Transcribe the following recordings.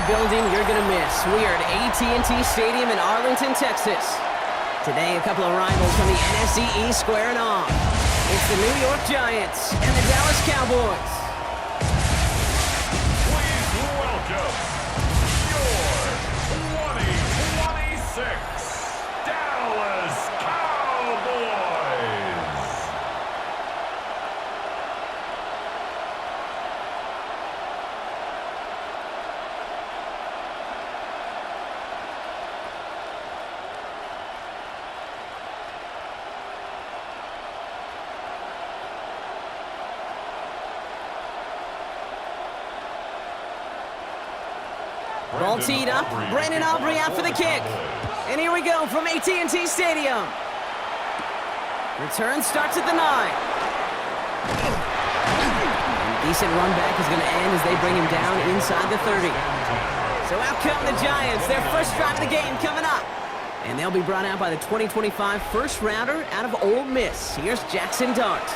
a building you're going to miss. We are at AT&T Stadium in Arlington, Texas. Today, a couple of rivals from the NFC East squaring off. It's the New York Giants and the Dallas Cowboys. Please welcome your 2026 Dallas Cowboys. Ball teed up. Brandon Aubrey out for the kick. And here we go from AT&T Stadium. Return starts at the 9. And decent run back is going to end as they bring him down inside the 30. So out come the Giants. Their first drive of the game coming up. And they'll be brought out by the 2025 first rounder out of Ole Miss. Here's Jackson Dart.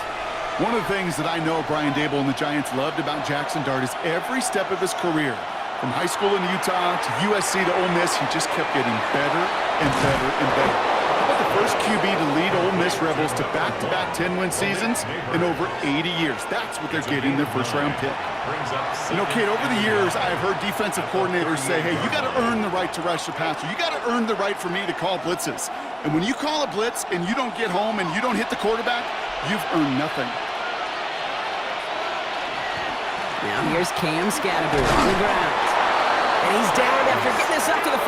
One of the things that I know Brian Dable and the Giants loved about Jackson Dart is every step of his career. From high school in Utah to USC to Ole Miss, he just kept getting better and better and better. How about the first QB to lead Ole Miss Rebels to back-to-back 10-win seasons in over 80 years? That's what they're getting, their first-round pick. You know, Kate, over the years, I've heard defensive coordinators say, hey, you got to earn the right to rush the passer. You got to earn the right for me to call blitzes. And when you call a blitz and you don't get home and you don't hit the quarterback, you've earned nothing. Now here's Cam Scattergood on the ground. And he's down after getting us up to the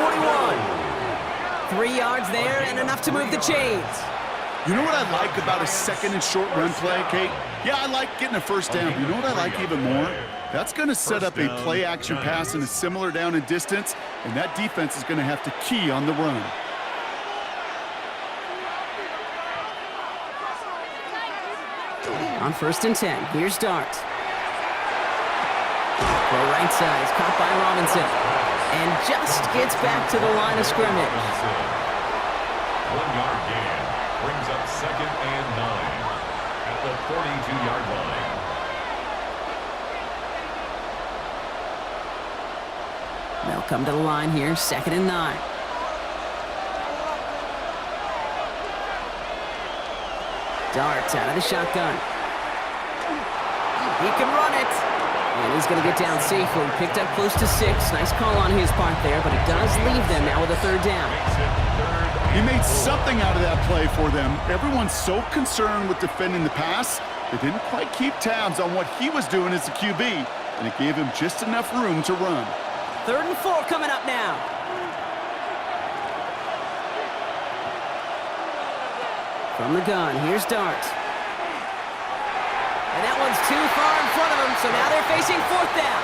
41. 3 yards there and enough to move the chains. You know what I like about a second and short run play, Kate? Yeah, I like getting a first down. But you know what I like even more? That's going to set up a play-action pass in a similar down and distance, and that defense is going to have to key on the run. On 1st and 10, here's Dart. The right side is caught by Robinson. And just gets back to the line of scrimmage. 1-yard gain brings up 2nd and 9 at the 42-yard line. They'll come to the line here, 2nd and 9. Dart out of the shotgun. He can run it. And he's going to get down safely. Picked up close to 6. Nice call on his part there, but it does leave them now with a 3rd down. He made something out of that play for them. Everyone's so concerned with defending the pass, they didn't quite keep tabs on what he was doing as a QB, and it gave him just enough room to run. 3rd and 4 coming up now. From the gun, here's Dart. And that one's too far in front of them, so now they're facing 4th down.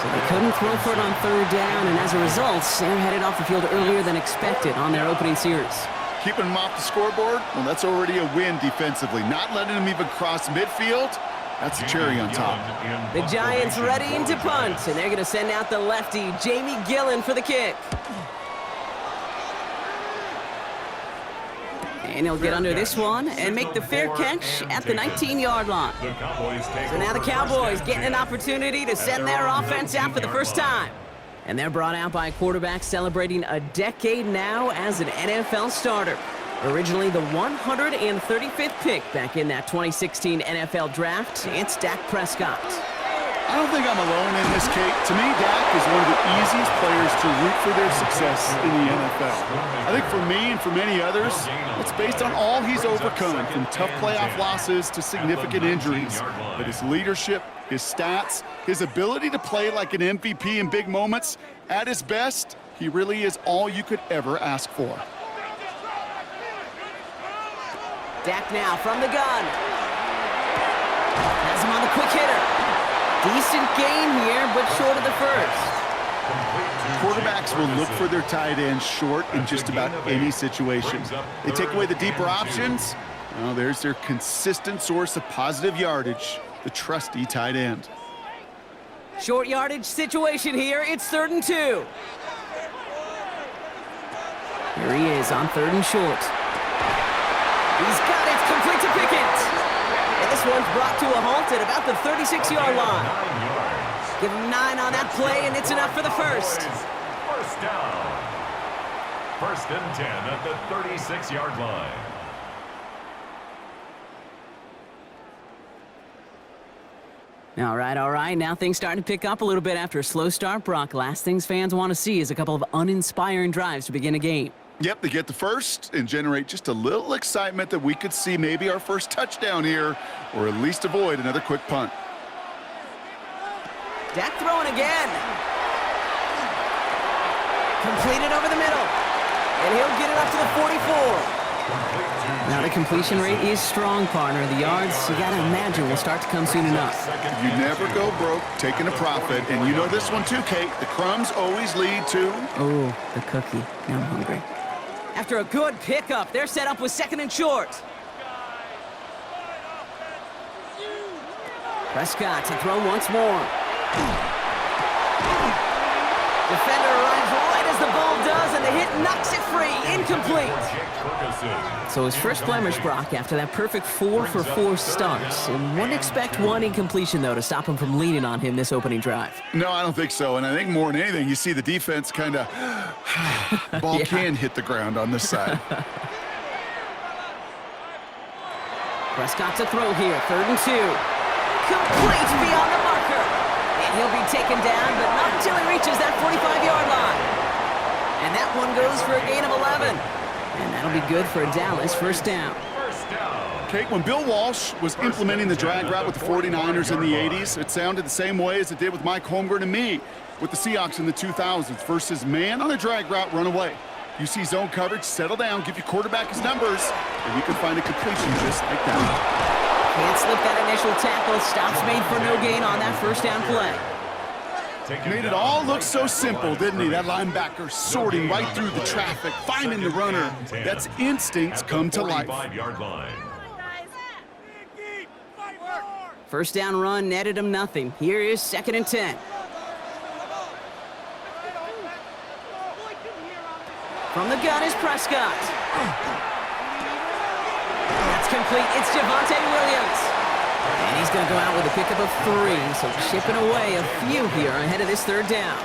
So they couldn't throw for it on 3rd down, and as a result, they're headed off the field earlier than expected on their opening series. Keeping them off the scoreboard? Well, that's already a win defensively. Not letting them even cross midfield, that's a cherry on top. The Giants ready to punt, and they're going to send out the lefty, Jamie Gillen, for the kick. And he'll get under this one and make the fair catch at the 19-yard line. So now the Cowboys getting an opportunity to send their offense out for the first time. And they're brought out by a quarterback celebrating a decade now as an NFL starter. Originally the 135th pick back in that 2016 NFL draft, it's Dak Prescott. I don't think I'm alone in this, Kate. To me, Dak is one of the easiest players to root for their success in the NFL. I think for me and for many others, it's based on all he's overcome, from tough playoff losses to significant injuries. But his leadership, his stats, his ability to play like an MVP in big moments, at his best, he really is all you could ever ask for. Dak now from the gun. Has him on the quick hitter. Decent gain here, but short of the first. Quarterbacks will look for their tight end short in just about any situation. They take away the deeper options. Well, there's their consistent source of positive yardage, the trusty tight end. Short yardage situation here. It's 3rd and 2. Here he is on 3rd and short. He's got it, complete to Pickett. And this one's brought to a halt at about the 36-yard line. Give him 9 on that play, and it's enough for the first. First down. First and 10 at the 36-yard line. All right. Now things starting to pick up a little bit after a slow start, Brock. Last things fans want to see is a couple of uninspiring drives to begin a game. Yep, they get the first and generate just a little excitement that we could see maybe our first touchdown here, or at least avoid another quick punt. Dak throwing again. Completed over the middle. And he'll get it up to the 44. Now the completion rate is strong, partner. The yards, you got to imagine, will start to come soon enough. You never go broke taking a profit. And you know this one too, Kate. The crumbs always lead to... Oh, the cookie. Now I'm hungry. After a good pickup, they're set up with second and short. Prescott to throw once more. Defender arrives right as the ball does, and the hit knocks it free. Incomplete. So his first blemish, Brock, after that perfect 4-for-4 starts. And wouldn't expect one incompletion, though, to stop him from leaning on him this opening drive. No, I don't think so. And I think more than anything, you see the defense kind of... ball can hit the ground on this side. Prescott to throw here, 3rd and 2. Complete beyond the marker. And he'll be taken down, but not until he reaches that 45-yard line. And that one goes for a gain of 11. And that'll be good for a Dallas first down. Kate, when Bill Walsh was implementing the drag route with the 49ers in the 80s, it sounded the same way as it did with Mike Holmgren and me with the Seahawks in the 2000s versus man on a drag route, run away. You see zone coverage, settle down, give your quarterback his numbers, and you can find a completion just like that. Can't slip that initial tackle. Stops made for no gain on that first down play. Made it all look so simple, didn't he? That linebacker sorting right through the traffic, finding the runner. That's instincts come to life. First down run netted him nothing. Here is 2nd and 10. From the gun is Prescott. That's complete. It's Javonte Williams. And he's going to go out with a pickup of 3, so chipping away a few here ahead of this 3rd down.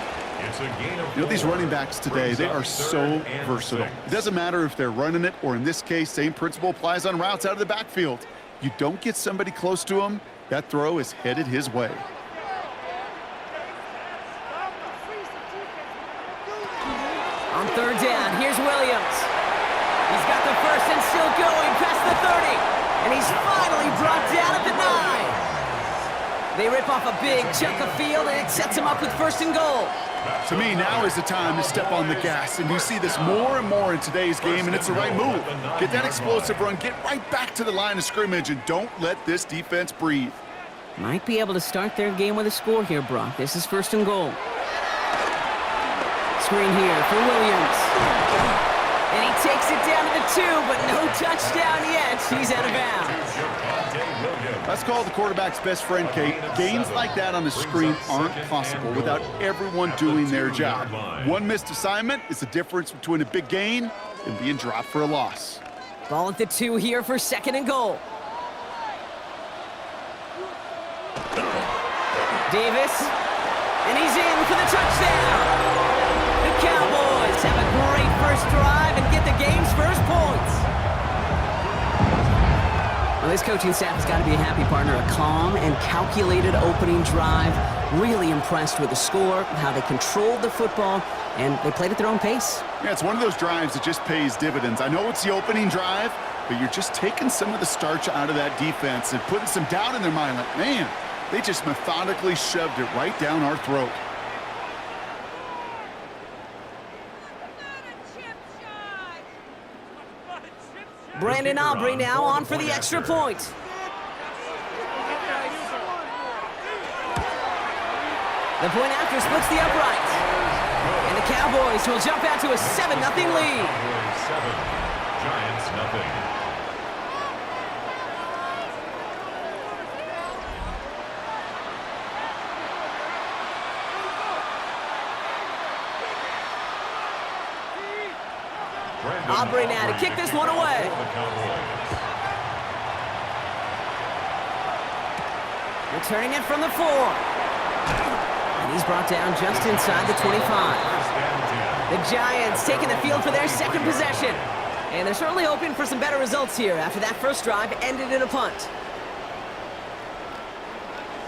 You know, these running backs today, they are so versatile. It doesn't matter if they're running it, or in this case, same principle applies on routes out of the backfield. You don't get somebody close to him, that throw is headed his way. On 3rd down, here's Williams. He's got the first and still going past the 30. And he's finally brought down at the 9. They rip off a big chunk of field, and it sets him up with 1st and goal. To me, now is the time to step on the gas, and you see this more and more in today's game, and it's the right move. Get that explosive run, get right back to the line of scrimmage, and don't let this defense breathe. Might be able to start their game with a score here, Brock. This is 1st and goal. Screen here for Williams. And he takes it down to the 2, but no touchdown yet. He's out of bounds. That's called the quarterback's best friend, Kate. Gains like that on the screen aren't possible without everyone doing their job. One missed assignment is the difference between a big gain and being dropped for a loss. Ball at the 2 here for 2nd and goal. Davis, and he's in for the touchdown. The Cowboys have a great first drive and get the game's first points. Well, this coaching staff has got to be a happy partner. A calm and calculated opening drive. Really impressed with the score, how they controlled the football, and they played at their own pace. Yeah, it's one of those drives that just pays dividends. I know it's the opening drive, but you're just taking some of the starch out of that defense and putting some doubt in their mind. Like, man, they just methodically shoved it right down our throat. Brandon Aubrey now on for the extra point. The point after splits the uprights. And the Cowboys will jump out to a 7-0 lead. 7, Giants nothing. Aubrey now to kick this one away. Returning it from the 4. And he's brought down just inside the 25. The Giants taking the field for their second possession. And they're certainly hoping for some better results here after that first drive ended in a punt.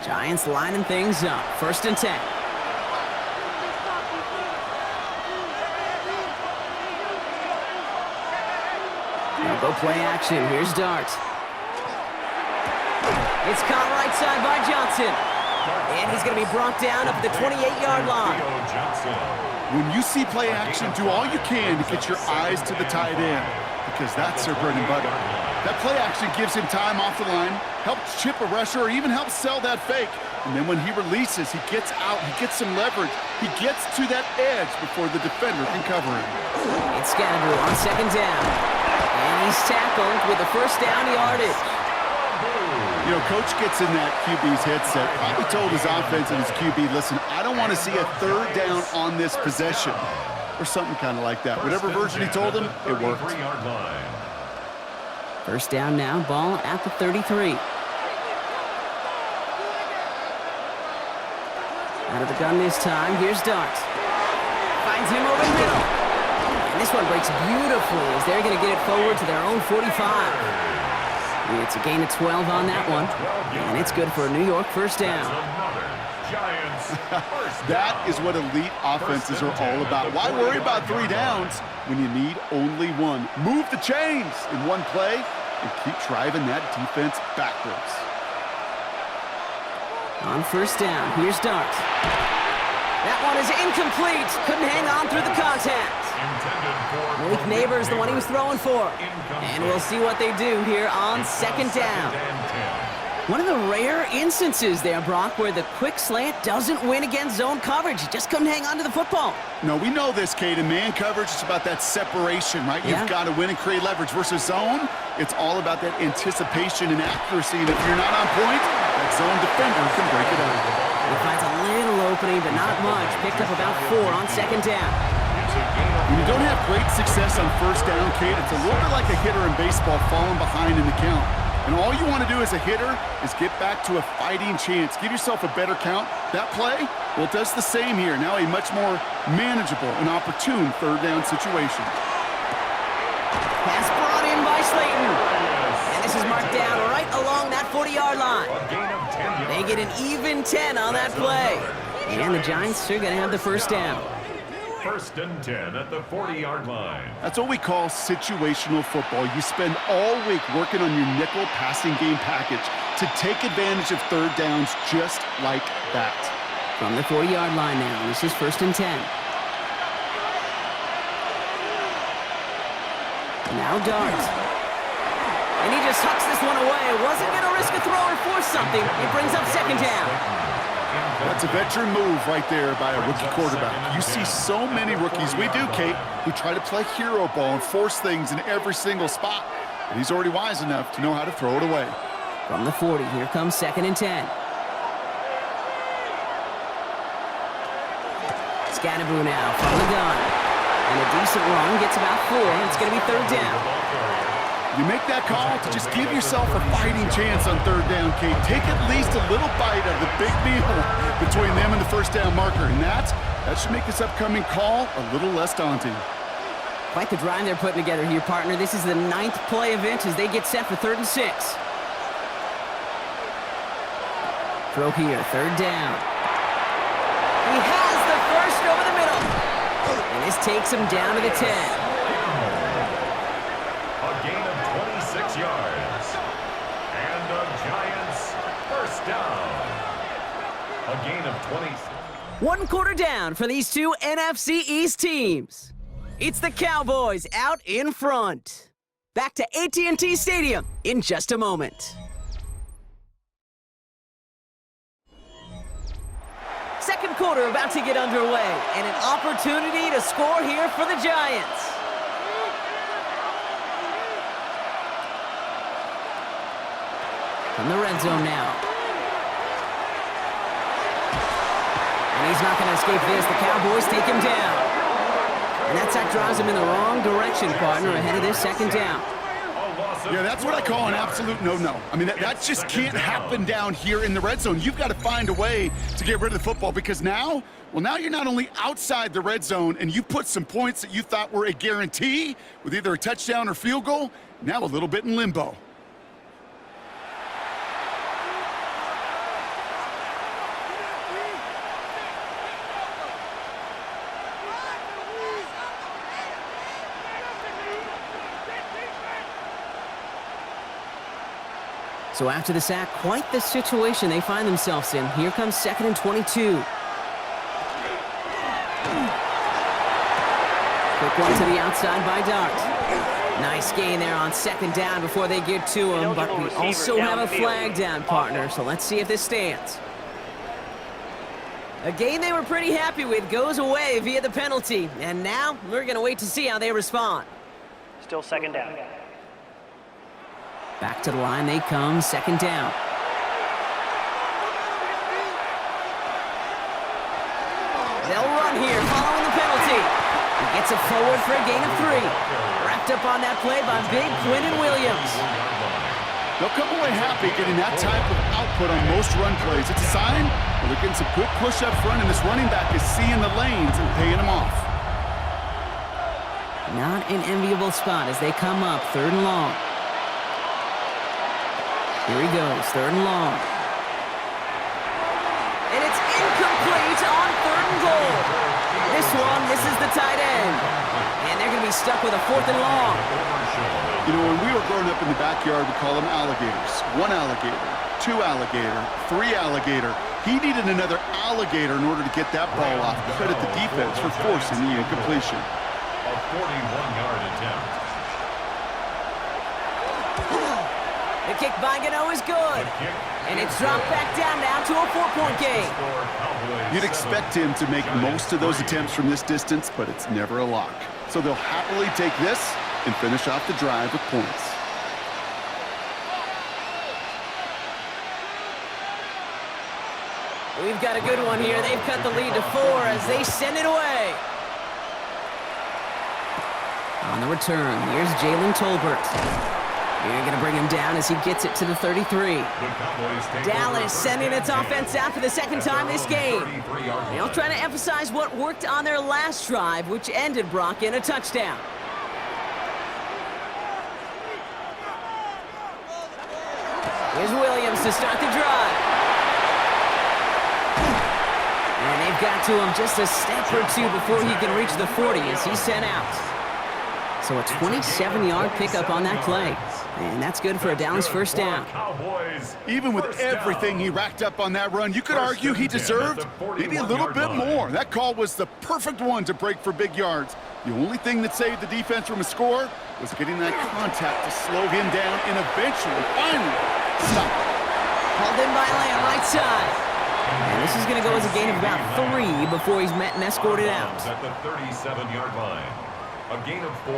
Giants lining things up. 1st and 10. Now go play action. Here's Dart. It's caught right side by Johnson. And he's going to be brought down up at the 28-yard line. When you see play action, do all you can to get your eyes to the tight end, because that's their bread and butter. That play action gives him time off the line, helps chip a rusher, or even helps sell that fake. And then when he releases, he gets out, he gets some leverage. He gets to that edge before the defender can cover him. It's Scatterboo on 2nd down. And he's tackled with the first down yardage. You know, Coach gets in that QB's headset, probably told his offense and his QB, listen, I don't want to see a 3rd down on this possession, or something kind of like that. Whatever version he told him, it worked. 1st down now, ball at the 33. Out of the gun this time, here's Dart. Finds him over the middle. And this one breaks beautifully as they're going to get it forward to their own 45. It's a gain of 12 on that one, and it's good for a New York 1st down. That is what elite offenses are all about. Why worry about 3 downs when you need only 1? Move the chains in one play and keep driving that defense backwards. On 1st down, here's Dart. That one is incomplete. Couldn't hang on through the contact. Malik Neighbors, the one he was throwing for. And we'll see what they do here on 2nd down. One of the rare instances there, Brock, where the quick slant doesn't win against zone coverage. He just couldn't hang on to the football. No, we know this, Kate. In man coverage, it's about that separation, right? Yeah. You've got to win and create leverage. Versus zone, it's all about that anticipation and accuracy. And if you're not on point, that zone defender can break it out. He finds a little opening, but not much. Picked up about 4 on 2nd down. When you don't have great success on 1st down, Kate, it's a little bit like a hitter in baseball falling behind in the count. And all you want to do as a hitter is get back to a fighting chance. Give yourself a better count. That play, well, it does the same here. Now a much more manageable and opportune 3rd down situation. Pass brought in by Slayton. And this is marked down right along that 40-yard line. They get an even 10 on that play. And the Giants are going to have the 1st down. 1st and 10 at the 40-yard line. That's what we call situational football. You spend all week working on your nickel passing game package to take advantage of 3rd downs just like that. From the 40-yard line now, this is 1st and 10. Now Dart. And he just hucks this one away. Wasn't going to risk a throw or force something. It brings up 2nd down. That's a veteran move right there by a rookie quarterback. You see so many rookies, we do, Kate, who try to play hero ball and force things in every single spot. But he's already wise enough to know how to throw it away. From the 40, here comes 2nd and 10. Scatterboo now from the gun. And a decent run gets about 4. It's going to be 3rd down. You make that call to just give yourself a fighting chance on 3rd down, Kate. Take at least a little bite of the big meal between them and the 1st down marker. And that should make this upcoming call a little less daunting. Quite the drive they're putting together here, partner. This is the 9th play event as they get set for 3rd and 6. Throw here, 3rd down. He has the first over the middle. And this takes him down to the 10. A gain of 26 yards. And the Giants 1st down. A gain of 26. 1 quarter down for these two NFC East teams. It's the Cowboys out in front. Back to AT&T Stadium in just a moment. Second quarter about to get underway, and an opportunity to score here for the Giants. From the red zone now. And he's not going to escape this. The Cowboys take him down. And that sack drives him in the wrong direction, partner, ahead of this 2nd down. A loss Yeah, that's what I call an absolute no-no. I mean, that just can't happen down here in the red zone. You've got to find a way to get rid of the football because now you're not only outside the red zone and you put some points that you thought were a guarantee with either a touchdown or field goal, now a little bit in limbo. So after the sack, quite the situation they find themselves in. Here comes 2nd and 22. Quick one to the outside by Dart. Nice gain there on 2nd down before they get to him, but we also have a flag down, partner, so let's see if this stands. A gain they were pretty happy with goes away via the penalty, and now we're going to wait to see how they respond. Still 2nd down. Back to the line they come, 2nd down. They'll run here following the penalty. He gets it forward for a gain of 3. Wrapped up on that play by Big Quinnen Williams. They'll come away happy getting that type of output on most run plays. It's a sign that they're getting some good push up front, and this running back is seeing the lanes and paying them off. Not an enviable spot as they come up, 3rd and long. Here he goes, 3rd and long. And it's incomplete on 3rd and goal. This one misses the tight end. And they're going to be stuck with a 4th and long. You know, when we were growing up in the backyard, we call them alligators. 1 alligator, 2 alligator, 3 alligator. He needed another alligator in order to get that ball off. Credit the defense for forcing the incompletion. A 41-yard attempt. The kick by Gano is good. And it's dropped back down now to a 4-point game. You'd expect him to make most of those attempts from this distance, but it's never a lock. So they'll happily take this and finish off the drive with points. We've got a good one here. They've cut the lead to 4 as they send it away. On the return, here's Jalen Tolbert. You're going to bring him down as he gets it to the 33. Dallas sending its offense out for the 2nd time this game. They'll try to emphasize what worked on their last drive, which ended Brock in a touchdown. Here's Williams to start the drive. And they've got to him just a step or 2 before he can reach the 40 as he's sent out. So a 27-yard pickup on that play. And that's good for a Dallas 1st down. Even with everything he racked up on that run, you could argue he deserved maybe a little bit more. That call was the perfect one to break for big yards. The only thing that saved the defense from a score was getting that contact to slow him down and eventually, finally, stop it. Hauled in by Lamb, right side. And this is going to go as a gain of about 3 before he's met and escorted out. At the 37-yard line. A gain of 4.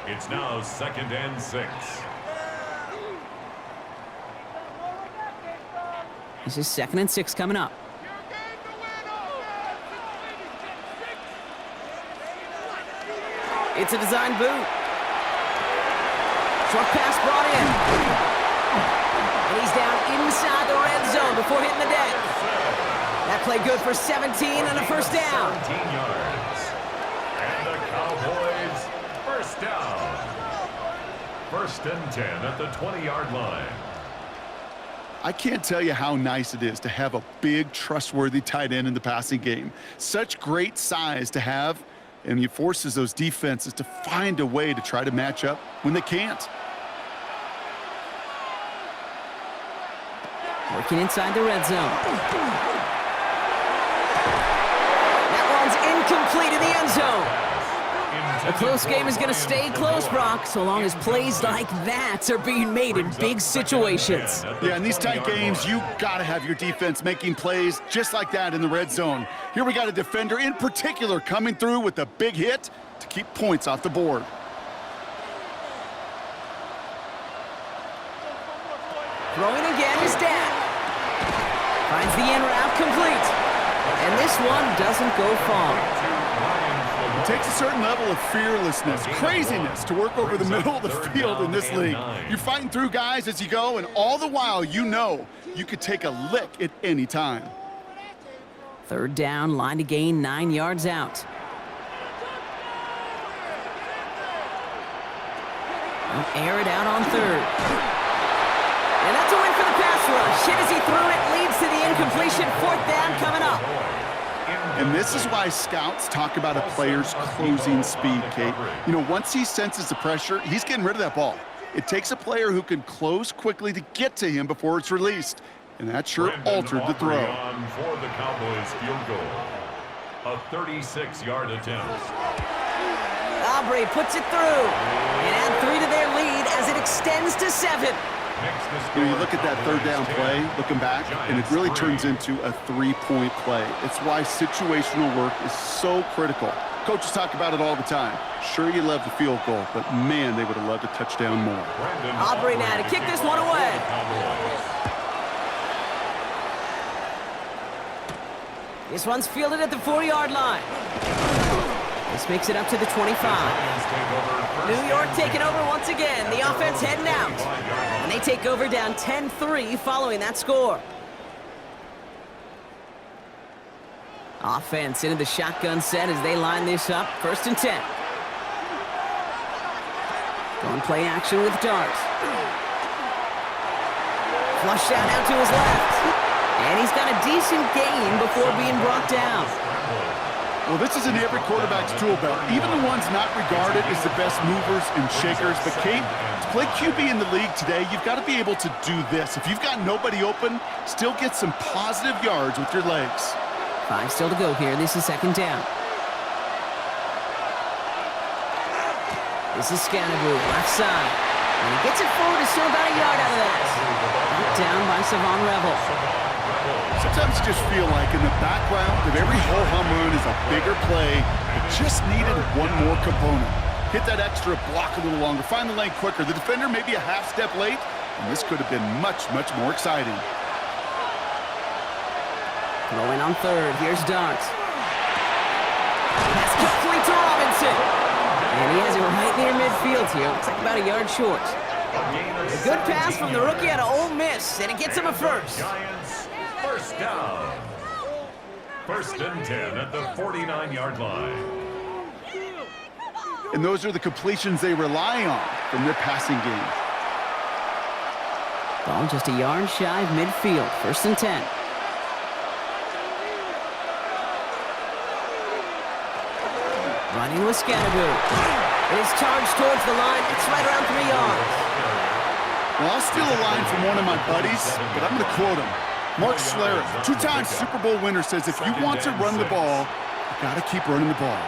It's now 2nd and 6. This is 2nd and 6 coming up. It's a design boot. Short pass brought in. And he's down inside the red zone before hitting the deck. That play good for 17 and a 1st down. 17 yards. And the Cowboys 1st down. 1st and 10 at the 20-yard line. I can't tell you how nice it is to have a big, trustworthy tight end in the passing game. Such great size to have, and he forces those defenses to find a way to try to match up when they can't. Working inside the red zone. That one's incomplete in the end zone. A close game is going to stay close, Brock, so long as plays like that are being made in big situations. Yeah, in these tight games, you got to have your defense making plays just like that in the red zone. Here we got a defender in particular coming through with a big hit to keep points off the board. Throwing again is Dak. Finds the in route complete. And this one doesn't go far. It takes a certain level of fearlessness, craziness to work over the middle of the field in this league. You're fighting through guys as you go, and all the while you know you could take a lick at any time. Third down, line to gain 9 yards out. They'll air it out on third. And that's a win for the pass rush. Hit as he threw it, leads to the incompletion. Fourth down coming up. And this is why scouts talk about a player's closing speed, Kate. You know, once he senses the pressure, he's getting rid of that ball. It takes a player who can close quickly to get to him before it's released. And that sure altered the throw. For the Cowboys field goal. A 36-yard attempt. Aubrey puts it through. And add 3 to their lead as it extends to 7. You know, you look at that third down play, looking back, and it really turns into a 3-point play. It's why situational work is so critical. Coaches talk about it all the time. Sure, you love the field goal, but man, they would have loved a touchdown more. Aubrey now to kick this one away. This one's fielded at the 4-yard line. This makes it up to the 25. New York taking over once again. The offense heading out. And they take over down 10-3 following that score. Offense into the shotgun set as they line this up. 1st and 10. Going play action with Dart. Flushed out now to his left. And he's got a decent gain before being brought down. Well, this is in every quarterback's tool belt, even the ones not regarded as the best movers and shakers. But, Kate, to play QB in the league today, you've got to be able to do this. If you've got nobody open, still get some positive yards with your legs. 5 still to go here. This is 2nd down. This is Scannaboo, left side. And he gets it forward, is still about a yard out of that. Knocked down by Savon Revel. Sometimes you just feel like in the background of every ho-hum run is a bigger play. It just needed one more component. Hit that extra block a little longer. Find the lane quicker. The defender may be a half step late, and this could have been much, much more exciting. Throwing on third. Here's Dart. Pass complete to Robinson. And he has it right near midfield here. Looks like about a yard short. A good pass from the rookie out of Ole Miss, and it gets him a first. Giants, 1st down. 1st and 10 at the 49-yard line. And those are the completions they rely on from their passing game. Ball just a yard shy of midfield. 1st and 10. Running with Scannaboo. It is charged towards the line. It's right around 3 yards. Well, I'll steal a line from one of my buddies, but I'm going to quote him. Mark Schlereth, 2-time Super Bowl winner, says if you want to run the ball, you got to keep running the ball.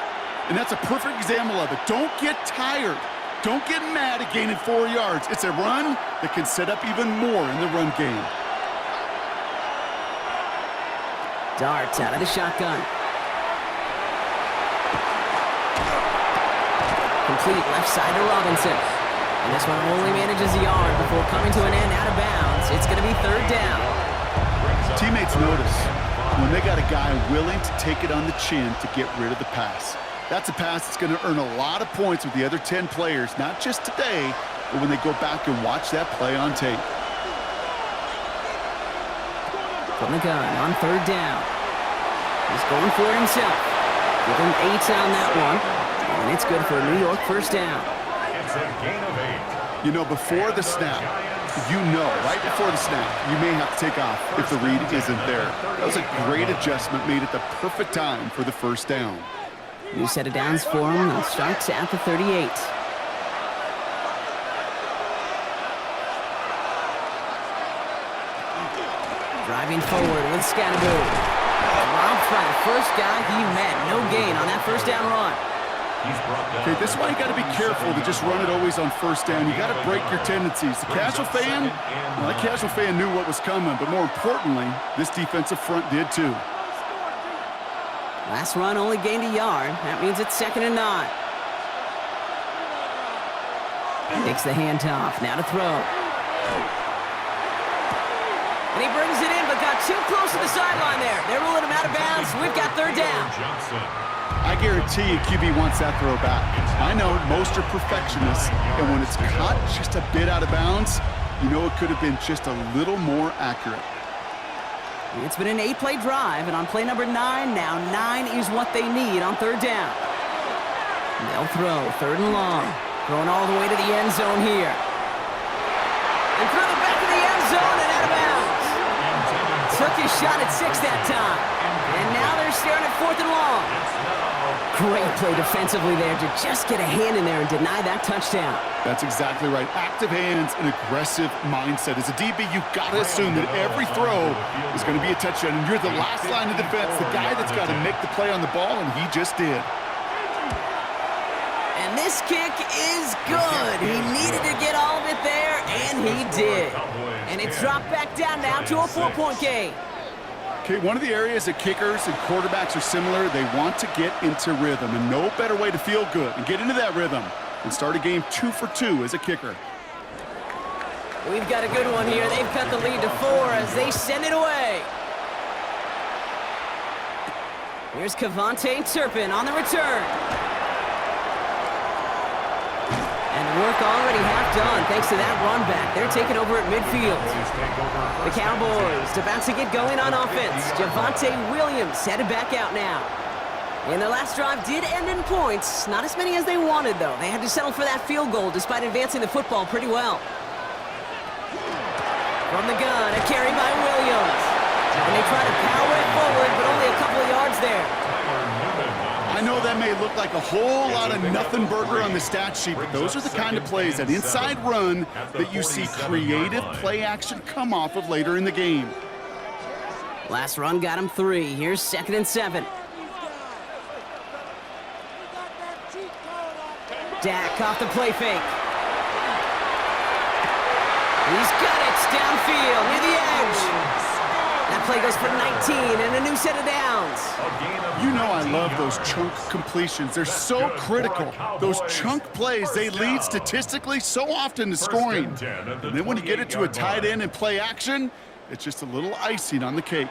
And that's a perfect example of it. Don't get tired. Don't get mad at gaining 4 yards. It's a run that can set up even more in the run game. Darts out of the shotgun. Complete left side to Robinson. And this one only manages a yard before coming to an end out of bounds. It's going to be 3rd down. Teammates notice when they got a guy willing to take it on the chin to get rid of the pass. That's a pass that's going to earn a lot of points with the other 10 players, not just today, but when they go back and watch that play on tape. From the gun on 3rd down. He's going for it himself. Give him 8 on that one. And it's good for a New York 1st down. It's a gain of 8. You know, before the snap, right before the snap, you may have to take off if the read isn't there. That was a great adjustment made at the perfect time for the 1st down. New set of downs for him and starts at the 38. Driving forward with Scannaboo. Dropped by the first guy he met. No gain on that 1st down run. Okay, this is why you got to be careful to just run it always on 1st down. You got to break your tendencies. The casual fan, well, that casual fan knew what was coming, but more importantly, this defensive front did too. Last run only gained a yard. That means it's 2nd and 9. Takes the handoff. Now to throw. And he brings it in, but got too close to the sideline there. They're ruling him out of bounds. We've got 3rd down. I guarantee you QB wants that throw back. I know most are perfectionists, and when it's caught just a bit out of bounds, you know it could have been just a little more accurate. It's been an 8-play drive, and on play number 9 now, 9 is what they need on third down. They'll throw, third and long. Throwing all the way to the end zone here. And through the back of the end zone and out of bounds. Took his shot at 6 that time. And now they're staring at 4th and long. Great play defensively there to just get a hand in there and deny that touchdown. That's exactly right. Active hands and aggressive mindset. As a DB, you've got to assume that every throw is going to be a touchdown. And you're the last line of defense, the guy that's got to make the play on the ball, and he just did. And this kick is good. He needed to get all of it there, and he did. And it's dropped back down now to a 4-point game. Okay, one of the areas that kickers and quarterbacks are similar, they want to get into rhythm, and no better way to feel good and get into that rhythm than start a game 2 for 2 as a kicker. We've got a good one here. They've cut the lead to 4 as they send it away. Here's Cavante Turpin on the return. And the work already half done thanks to that run back. They're taking over at midfield. The Cowboys about to get going on offense. Javonte Williams headed back out now. And their last drive did end in points. Not as many as they wanted, though. They had to settle for that field goal despite advancing the football pretty well. From the gun, a carry by Williams. And they try to power it forward, but only a couple of yards there. I know that may look like a whole lot of nothing burger on the stat sheet, but those are the kind of plays, that inside run, that you see creative play action come off of later in the game. Last run got him 3. Here's 2nd and 7. Dak off the play fake. He's got it downfield near the edge. That play goes for 19 and a new set of downs. You know I love those chunk completions. They're so critical. Those chunk plays, they lead statistically so often to scoring. And then when you get it to a tight end and play action, it's just a little icing on the cake.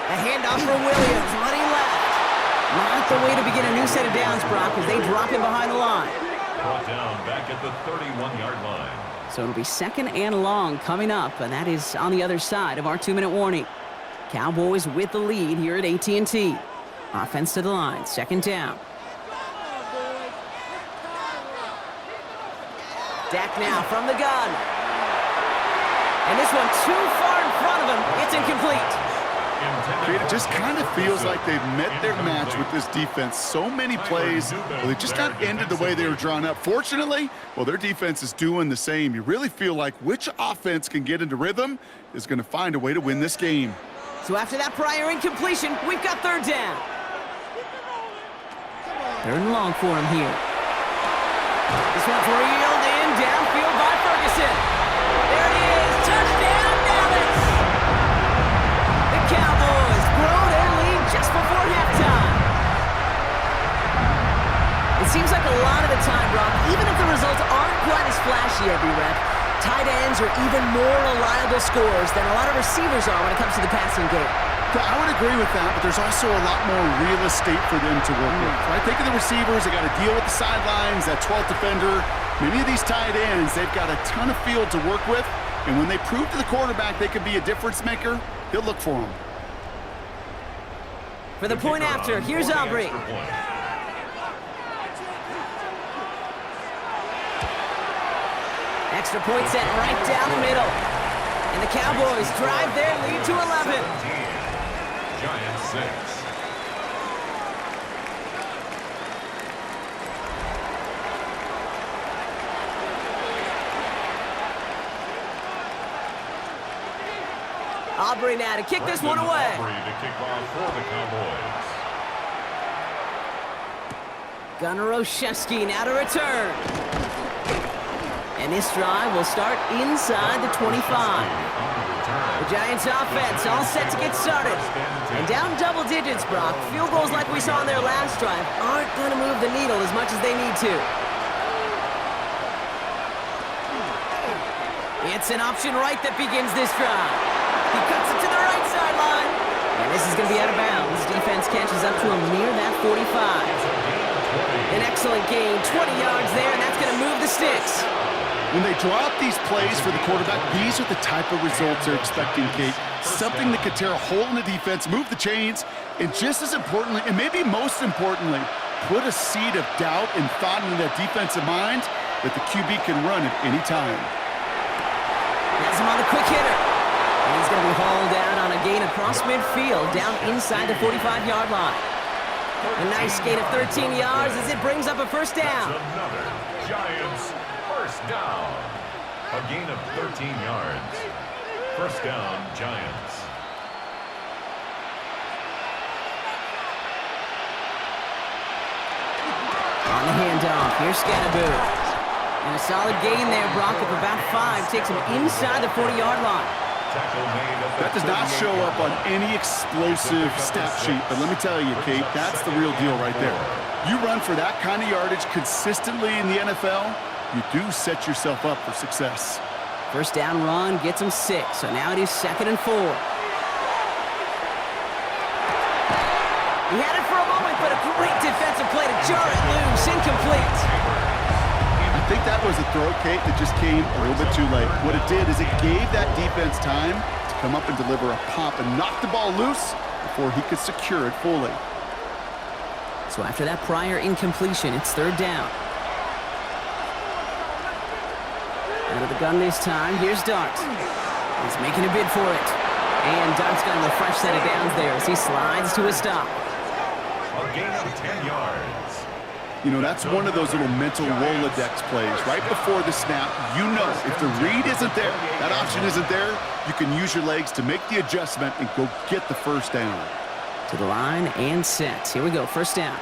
A handoff for Williams, running left. Not the way to begin a new set of downs, Brock, as they drop him behind the line. Brought down back at the 31-yard line. So it'll be 2nd and long coming up, and that is on the other side of our 2-minute warning. Cowboys with the lead here at AT&T. Offense to the line, 2nd down. Dak now from the gun. And this one too far in front of him. It's incomplete. It just kind of feels like they've met their match with this defense. So many plays, well, they just got ended the way they were drawn up. Fortunately, well, their defense is doing the same. You really feel like which offense can get into rhythm is going to find a way to win this game. So after that prior incompletion, we've got 3rd down. 3rd and long for him here. This one's reeled in downfield by Ferguson. There it is. Touchdown, Dallas. The Cowboys grow their lead just before halftime. It seems like a lot of the time, Brock, even if the results aren't quite as flashy every rep, tight ends are even more reliable scorers than a lot of receivers are when it comes to the passing game. I would agree with that, but there's also a lot more real estate for them to work with. Right? Think of the receivers. They got to deal with the sidelines, that 12th defender. Many of these tight ends, they've got a ton of field to work with, and when they prove to the quarterback they can be a difference maker, he'll look for them. For the point after, here's Aubrey. Extra point set right down the middle. And the Cowboys drive their lead to 11. Giants 6. Aubrey now to kick this one away. Aubrey to kick off for the Cowboys. Gunnar Olszewski now to return. And this drive will start inside the 25. The Giants offense all set to get started. And down double digits, Brock. Field goals like we saw in their last drive aren't going to move the needle as much as they need to. It's an option right that begins this drive. He cuts it to the right sideline. And this is going to be out of bounds. Defense catches up to him near that 45. An excellent gain, 20 yards there, and that's going to move the sticks. When they draw up these plays for the quarterback, these are the type of results they're expecting, Kate. Something that could tear a hole in the defense, move the chains, and just as importantly, and maybe most importantly, put a seed of doubt and thought into that defensive mind that the QB can run at any time. Has him on the quick hitter. And he's going to be hauled out on a gain across midfield, down inside the 45-yard line. A nice gain of 13 yards as it brings up a first down. That's another Giants first down. A gain of 13 yards. First down, Giants. On the handoff, here's Scatterboot. And a solid gain there, Brock, of about 5. Takes him inside the 40-yard line. That does not show up on any explosive stat sheet, but let me tell you, Kate, that's the real deal right there. You run for that kind of yardage consistently in the NFL, you do set yourself up for success. First down run gets him 6, so now it is 2nd and 4. He had it for a moment, but a great defensive play to jar it loose, incomplete. I think that was a throw, Kate, that just came a little bit too late. What it did is it gave that defense time to come up and deliver a pop and knock the ball loose before he could secure it fully. So after that prior incompletion, it's 3rd down. Out of the gun this time, here's Dart. He's making a bid for it. And Dart's got a fresh set of downs there as he slides to a stop. A gain of 10 yards. You know, that's one of those little mental Rolodex plays. Right before the snap, you know if the read isn't there, that option isn't there, you can use your legs to make the adjustment and go get the first down. To the line and set. Here we go, first down.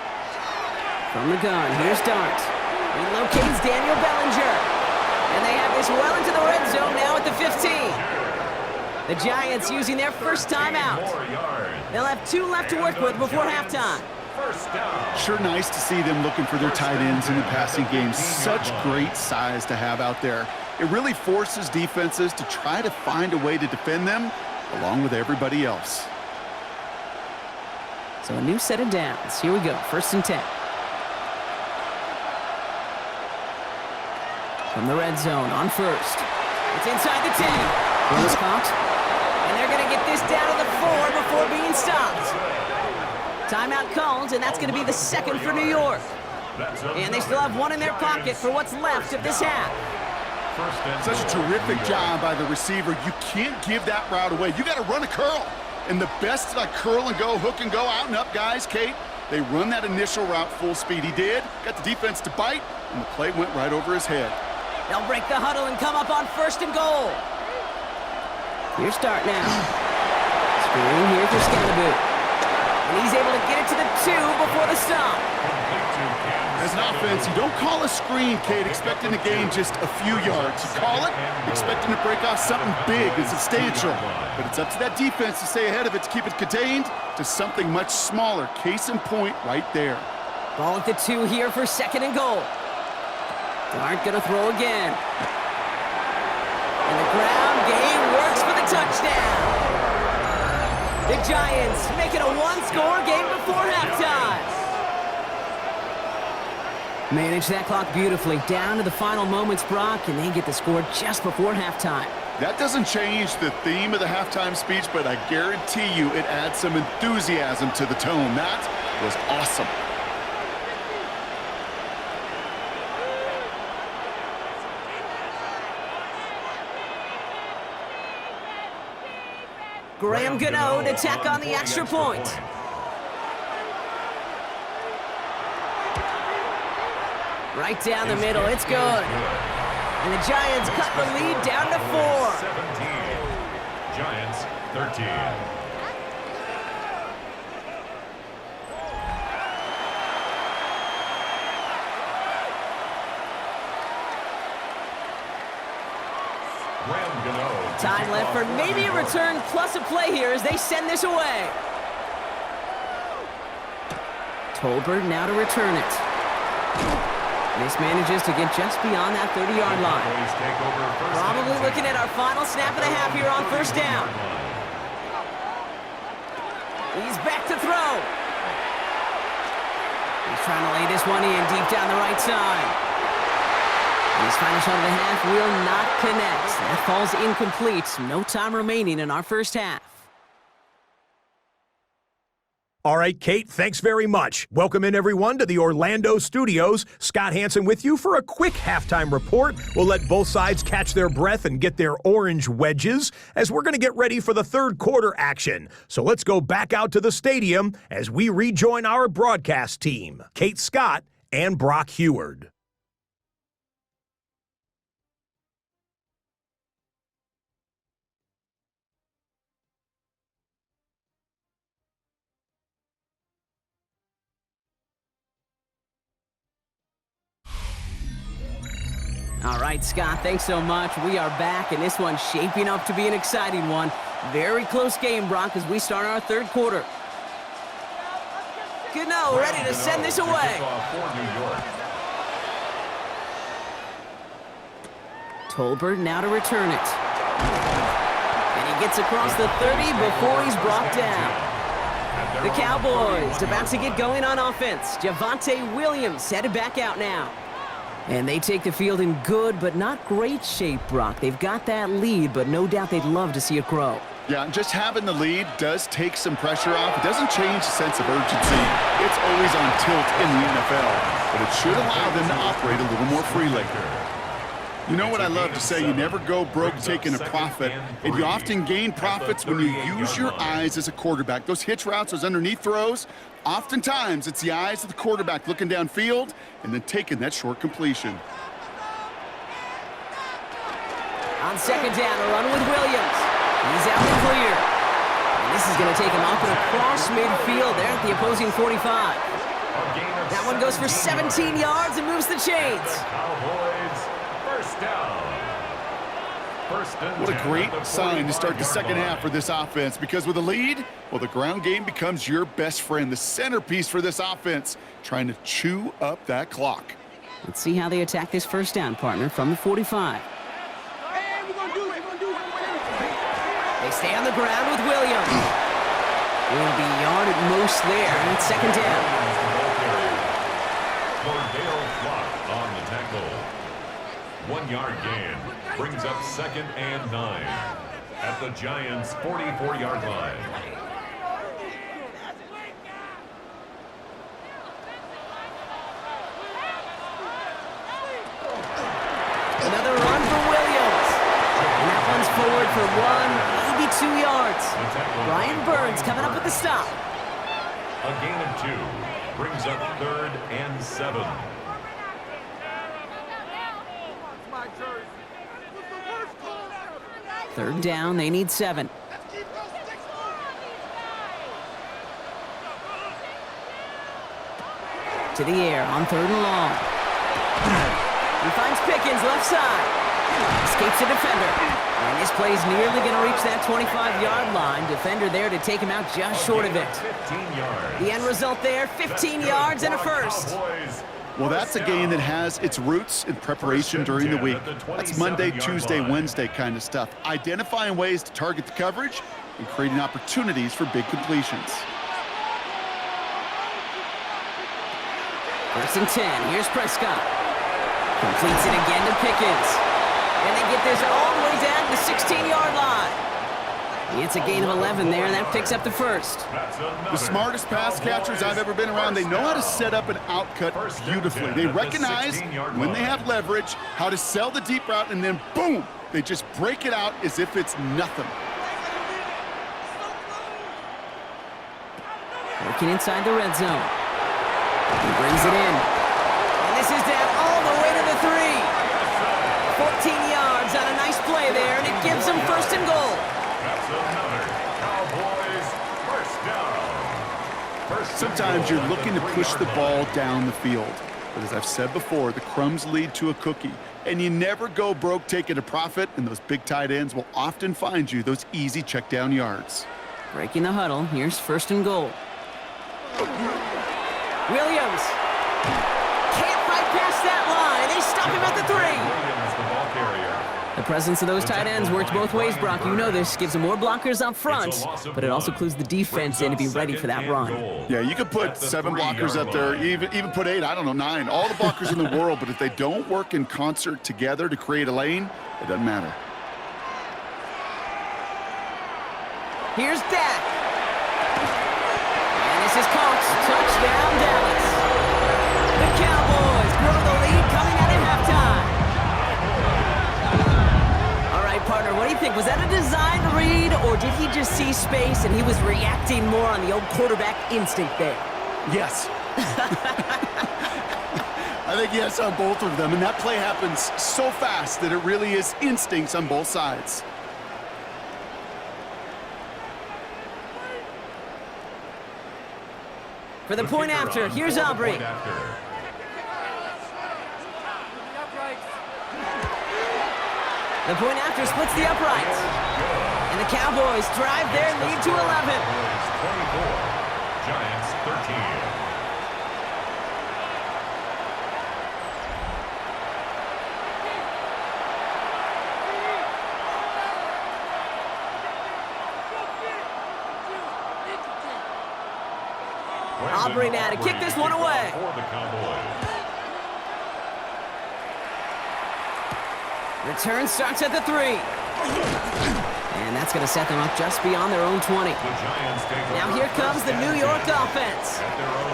From the gun, here's Dart. He locates Daniel Bellinger. And they have this well into the red zone now at the 15. The Giants using their first timeout. They'll have 2 left to work with before halftime. Sure nice to see them looking for their tight ends in the passing game. Such great size to have out there. It really forces defenses to try to find a way to defend them along with everybody else. So a new set of downs. Here we go, 1st and 10. From the red zone on 1st. It's inside the 10. Well, caught. And they're going to get this down to the 4 before being stopped. Timeout called, and that's going to be the 2nd for New York. And they still have 1 in their pocket for what's left of this half. Such a terrific job by the receiver. You can't give that route away. You got to run a curl. And the best like curl and go, hook and go, out and up guys, Kate, they run that initial route full speed. He did. Got the defense to bite, and the play went right over his head. They'll break the huddle and come up on 1st and goal. Here's Dart now. Screen here for Scatterboot. And he's able to get it to the 2 before the stop. As an offense, you don't call a screen, Kate, expecting to gain just a few yards. You call it expecting to break off something big and substantial. But it's up to that defense to stay ahead of it, to keep it contained to something much smaller. Case in point right there. Ball at the 2 here for 2nd and goal. Dart gonna throw again. And the ground game works for the touchdown. The Giants make it a 1-score game before halftime. Manage that clock beautifully down to the final moments, Brock, and they get the score just before halftime. That doesn't change the theme of the halftime speech, but I guarantee you it adds some enthusiasm to the tone. That was awesome. Graham Gano to tack on the extra point. Right down the middle, it's good. And the Giants cut the lead down to 4. 17. Giants 13. Time left for maybe a return plus a play here as they send this away. Tolbert now to return it. This manages to get just beyond that 30-yard line. Probably looking at our final snap of the half here on 1st down. He's back to throw. He's trying to lay this one in deep down the right side. His final shot of the half will not connect. That falls incomplete. No time remaining in our first half. All right, Kate, thanks very much. Welcome in, everyone, to the Orlando studios. Scott Hansen with you for a quick halftime report. We'll let both sides catch their breath and get their orange wedges as we're going to get ready for the third quarter action. So let's go back out to the stadium as we rejoin our broadcast team, Kate Scott and Brock Heward. All right, Scott, thanks so much. We are back, and this one's shaping up to be an exciting one. Very close game, Brock, as we start our third quarter. Gano ready to send this away. Tolbert now to return it. And he gets across the 30 before he's brought down. The Cowboys about to get going on offense. Javonte Williams headed back out now. And they take the field in good but not great shape, Brock. They've got that lead, but no doubt they'd love to see it grow. Yeah, just having the lead does take some pressure off. It doesn't change the sense of urgency. It's always on tilt in the NFL, but it should allow them to operate a little more freely. You know what I love to say, you never go broke taking a profit, and you often gain profits when you use your eyes as a quarterback. Those hitch routes, those underneath throws, oftentimes it's the eyes of the quarterback looking downfield and then taking that short completion. On second down, a run with Williams. He's out and clear. And this is going to take him up and across midfield there at the opposing 45. That one goes for 17 yards and moves the chains. What a great sign to start the second half for this offense, because with a lead, well, the ground game becomes your best friend, the centerpiece for this offense, trying to chew up that clock. Let's see how they attack this first down, partner, from the 45. They stay on the ground with Williams. Will be yard at most there, and it's second down. On the tackle. 1 yard gain brings up 2nd and 9 at the Giants' 44-yard line. Another run for Williams. And that one's forward for 1, maybe 2 yards. Brian Burns coming up with the stop. A gain of 2 brings up 3rd and 7. Third down, they need 7. To the air on 3rd and long. He finds Pickens left side. Escapes a defender. And this play's nearly going to reach that 25-yard line. Defender there to take him out just short of it. 15 yards. The end result there, 15 yards and a first. Well, that's a game that has its roots in preparation during the week. That's Monday, Tuesday, Wednesday kind of stuff. Identifying ways to target the coverage and creating opportunities for big completions. 1st and 10. Here's Prescott. Completes it again to Pickens. And they get this all the way down to the 16-yard line. It's a gain of 11 there, and that picks up the first. The smartest pass catchers I've ever been around, they know how to set up an outcut beautifully. They recognize when they have leverage, how to sell the deep route, and then boom, they just break it out as if it's nothing. Working inside the red zone. He brings it in. And this is down all the way to the 3. 14 yards on a nice play there, and it gives them 1st and goal. That's another Cowboys first down. Sometimes you're looking to push the ball down the field. But as I've said before, the crumbs lead to a cookie. And you never go broke taking a profit, and those big tight ends will often find you those easy check down yards. Breaking the huddle, here's 1st and goal. Williams can't fight past that line. They stop him at the 3. Williams, the ball carrier. The The presence of those tight ends works both ways, Brock. You know this. Gives them more blockers up front, but it also clues the defense in to be ready for that run. Yeah, you could put 7 blockers up there, even put 8, I don't know, 9. All the blockers in the world, but if they don't work in concert together to create a lane, it doesn't matter. Here's Dak. And this is caught. Touchdown, Dallas. The Cowboys grow the lead coming out of halftime. All right, partner, what do you think? Was that a design read, or did he just see space and he was reacting more on the old quarterback instinct there? Yes. I think yes on both of them, and that play happens so fast that it really is instincts on both sides. For the point after, here's Aubrey. The point after splits the uprights. And the Cowboys drive their lead to 11. 24, Giants 13. Aubrey now to kick this one away. For the Cowboys. Return starts at the 3. And that's going to set them up just beyond their own 20. Now here comes the New York offense.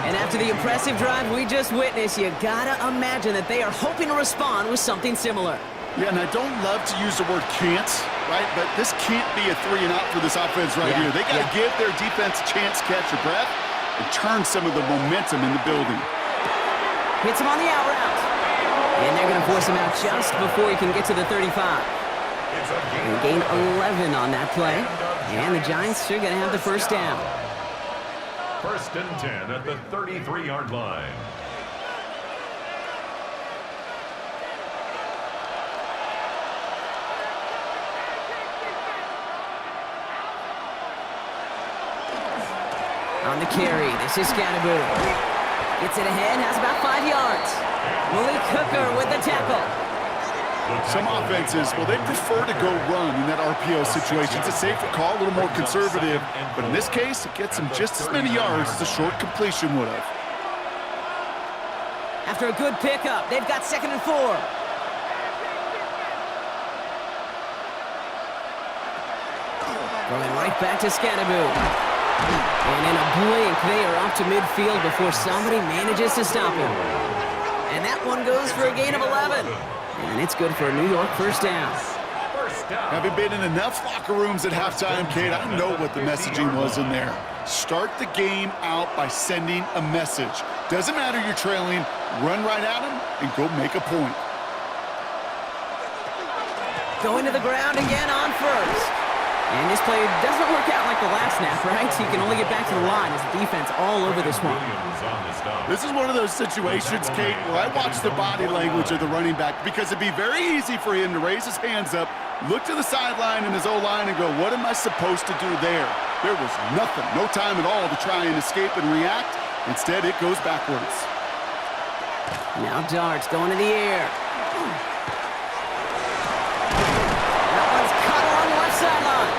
And after the impressive drive we just witnessed, you gotta imagine that they are hoping to respond with something similar. Yeah, and I don't love to use the word can't, right? But this can't be a 3 and out for this offense right here. They got to give their defense a chance to catch their breath and turn some of the momentum in the building. Hits him on the out route. And they're going to force him out just before he can get to the 35. And gain 11 on that play. And the Giants are going to have the first down. 1st and 10 at the 33-yard line. On the carry, this is Scatterboot. Gets it ahead, has about 5 yards. Malik Hooker with the tackle. Some offenses, well, they prefer to go run in that RPO situation. It's a safer call, a little more conservative. But in this case, it gets them just as many yards as a short completion would have. After a good pickup, they've got 2nd and 4. Going right back to Scatterboot. And in a blink, they are off to midfield before somebody manages to stop him. And that one goes for a gain of 11. And it's good for a New York first down. Having been in enough locker rooms at halftime, Kate, I know what the messaging was in there. Start the game out by sending a message. Doesn't matter you're trailing, run right at them and go make a point. Going to the ground again on first. And this play doesn't work out like the last snap, right? So you can only get back to the line as the defense all over this one. This is one of those situations, Kate, where I watch the body language of the running back because it'd be very easy for him to raise his hands up, look to the sideline and his O-line and go, what am I supposed to do there? There was nothing, no time at all to try and escape and react. Instead, it goes backwards. Now darts going to the air. Sideline.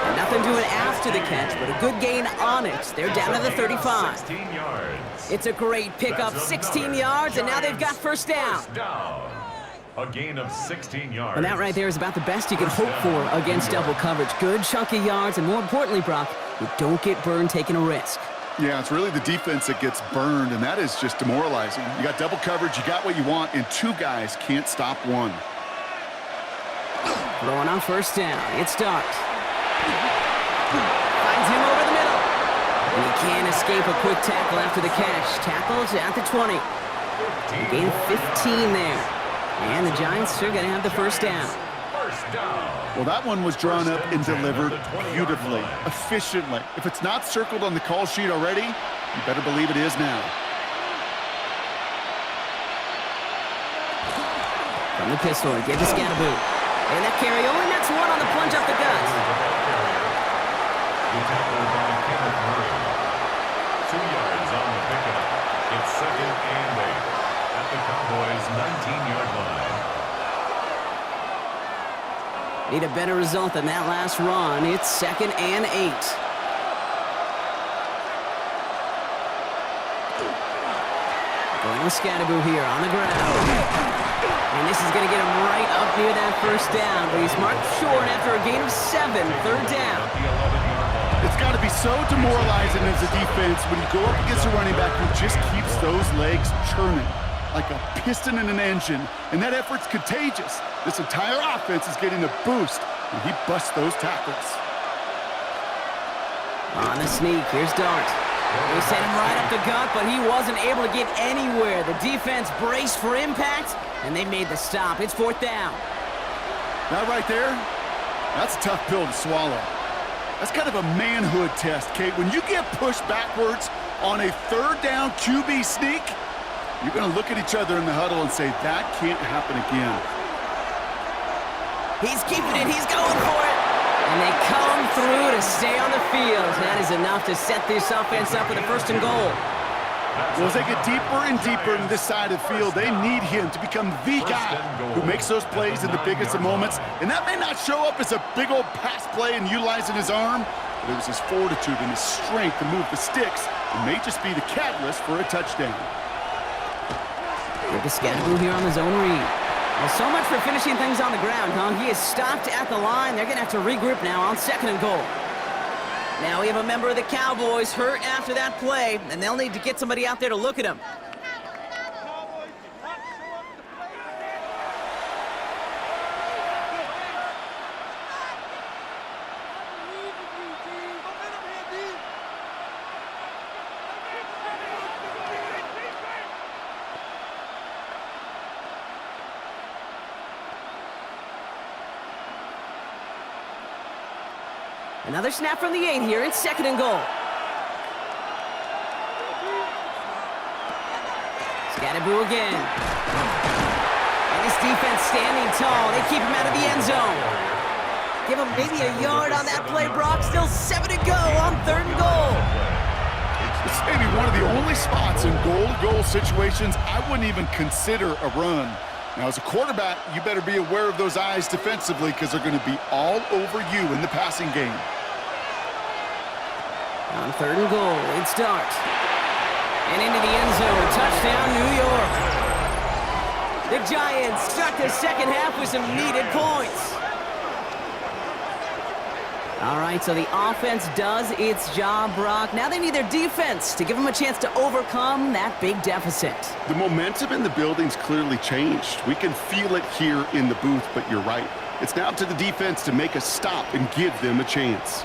And nothing doing after the catch, but a good gain on it. They're down to the 35. 16 yards. It's a great pickup, 16 yards, and now they've got first down. A gain of 16 yards. And that right there is about the best you can hope for against double coverage. Good chunky yards, and more importantly, Brock, you don't get burned taking a risk. Yeah, it's really the defense that gets burned, and that is just demoralizing. You got double coverage, you got what you want, and 2 guys can't stop one. Throwing on first down. It starts. Finds him over the middle. And he can't escape a quick tackle after the catch. Tackles at the 20. Gain 15 there. And the Giants are going to have the first down. Well, that one was drawn up and delivered beautifully, efficiently. If it's not circled on the call sheet already, you better believe it is now. From the pistol, give to Scatterboot. And that carry only nets one on the plunge up the gut. 2 yards on the pickup. It's 2nd and 8 at the Cowboys' 19-yard line. Need a better result than that last run. It's 2nd and 8. Going with Scattaboo here on the ground. And this is going to get him right up near that first down, but he's marked short after a gain of 7, 3rd down. It's got to be so demoralizing as a defense when you go up against a running back who just keeps those legs churning like a piston in an engine, and that effort's contagious. This entire offense is getting a boost when he busts those tackles. On the sneak, here's Dart. They sent him right up the gut, but he wasn't able to get anywhere. The defense braced for impact, and they made the stop. It's 4th down. That right there, that's a tough pill to swallow. That's kind of a manhood test, Kate. When you get pushed backwards on a 3rd down QB sneak, you're going to look at each other in the huddle and say, that can't happen again. He's keeping it. He's going for it. And they come through to stay on the field. That is enough to set this offense up with a 1st and goal. Well, as they get deeper and deeper into this side of the field, they need him to become the guy who makes those plays in the biggest of moments. And that may not show up as a big old pass play and utilizing his arm, but it was his fortitude and his strength to move the sticks. It may just be the catalyst for a touchdown. With the Scattaboo here on the zone read. Well, so much for finishing things on the ground, huh? He is stopped at the line. They're going to have to regroup now on 2nd and goal. Now we have a member of the Cowboys hurt after that play, and they'll need to get somebody out there to look at him. Another snap from the 8 here. It's 2nd and goal. Scattaboo again. And this defense standing tall. They keep him out of the end zone. Give him maybe a yard on that play, Brock. Still 7 to go on 3rd and goal. This may be one of the only spots in goal-to-goal situations I wouldn't even consider a run. Now, as a quarterback, you better be aware of those eyes defensively because they're going to be all over you in the passing game. On 3rd and goal, it's Dart. And into the end zone. Touchdown, New York. The Giants start the 2nd half with some needed points. All right, so the offense does its job, Brock. Now they need their defense to give them a chance to overcome that big deficit. The momentum in the building's clearly changed. We can feel it here in the booth, but you're right. It's now up to the defense to make a stop and give them a chance.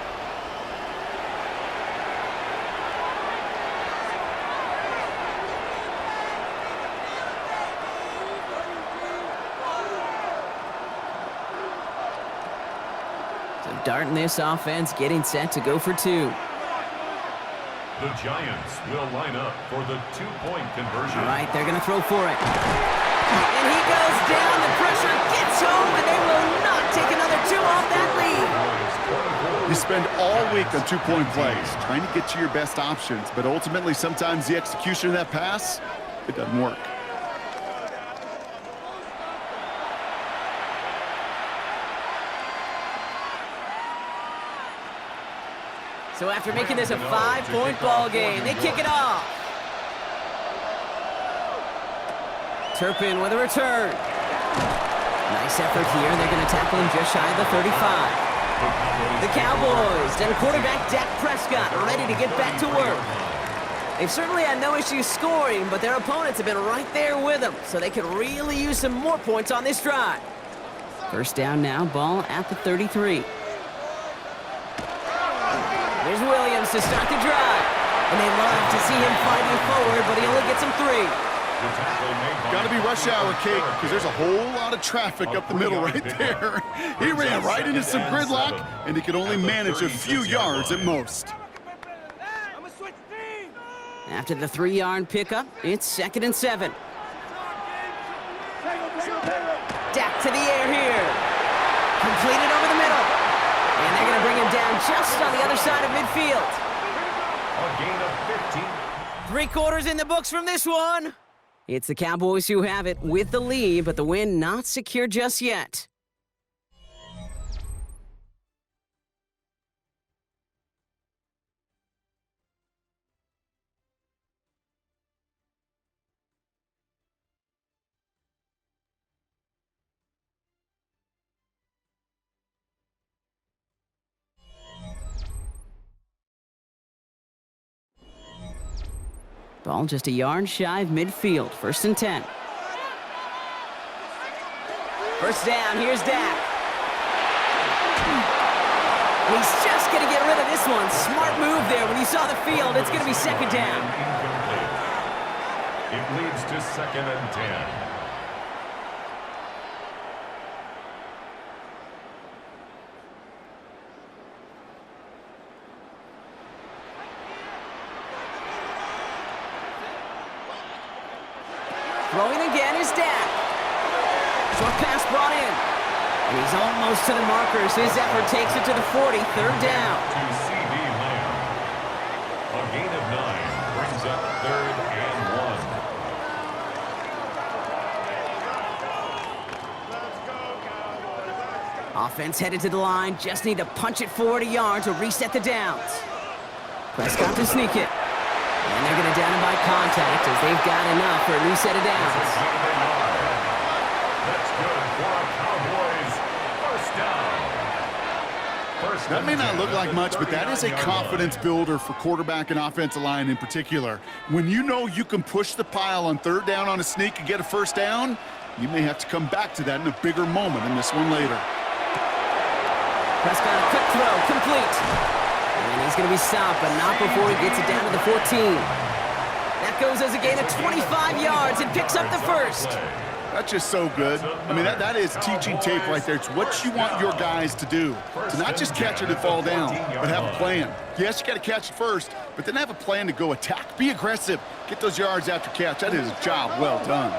Dart in this offense getting set to go for 2. The Giants will line up for the 2-point conversion. All right, they're going to throw for it. And he goes down. The pressure gets home, and they will not take another 2 off that lead. You spend all week on 2-point plays, trying to get to your best options, but ultimately sometimes the execution of that pass, it doesn't work. So after making this a 5-point ball game, they kick it off. Turpin with a return. Nice effort here. They're going to tackle him just shy of the 35. The Cowboys and quarterback Dak Prescott ready to get back to work. They've certainly had no issue scoring, but their opponents have been right there with them, so they could really use some more points on this drive. 1st down now, ball at the 33. There's Williams to start the drive. And they love to see him fighting forward, but he only gets him 3. Got to be rush hour, Kate, because there's a whole lot of traffic up the middle right there. He ran right into some gridlock, and he could only manage a few yards at most. After the 3-yard pickup, it's 2nd and 7. Dak to the air here. Completed over the middle. And they're going to bring him down just on the other side of midfield. A gain of 15. 3 quarters in the books from this one. It's the Cowboys who have it with the lead, but the win not secure just yet. Ball just a yard shy of midfield. 1st and 10. First down, here's Dak. And he's just going to get rid of this one. Smart move there when he saw the field. It's going to be 2nd down. Incomplete. It leads to 2nd and 10. Throwing again is Dak. Short pass brought in. And he's almost to the markers. His effort takes it to the 40. 3rd down. To CD Lamb. A gain of 9 brings up 3rd and 1. Offense headed to the line. Just need to punch it 40 yards or reset the downs. Prescott to sneak it. And they're going to down him by contact as they've got enough for a reset of downs. That's good for a Cowboys first down. That may not look like much, but that is a confidence builder for quarterback and offensive line in particular. When you know you can push the pile on 3rd down on a sneak and get a first down, you may have to come back to that in a bigger moment in this one later. Prescott, a quick throw, complete. And he's going to be stopped, but not before he gets it down to the 14. That goes as a gain of 25 yards and picks up the 1st. That's just so good. I mean, that is teaching tape right there. It's what you want your guys to do. To not just catch it and fall down, but have a plan. Yes, you got to catch it first, but then have a plan to go attack. Be aggressive. Get those yards after catch. That is a job well done.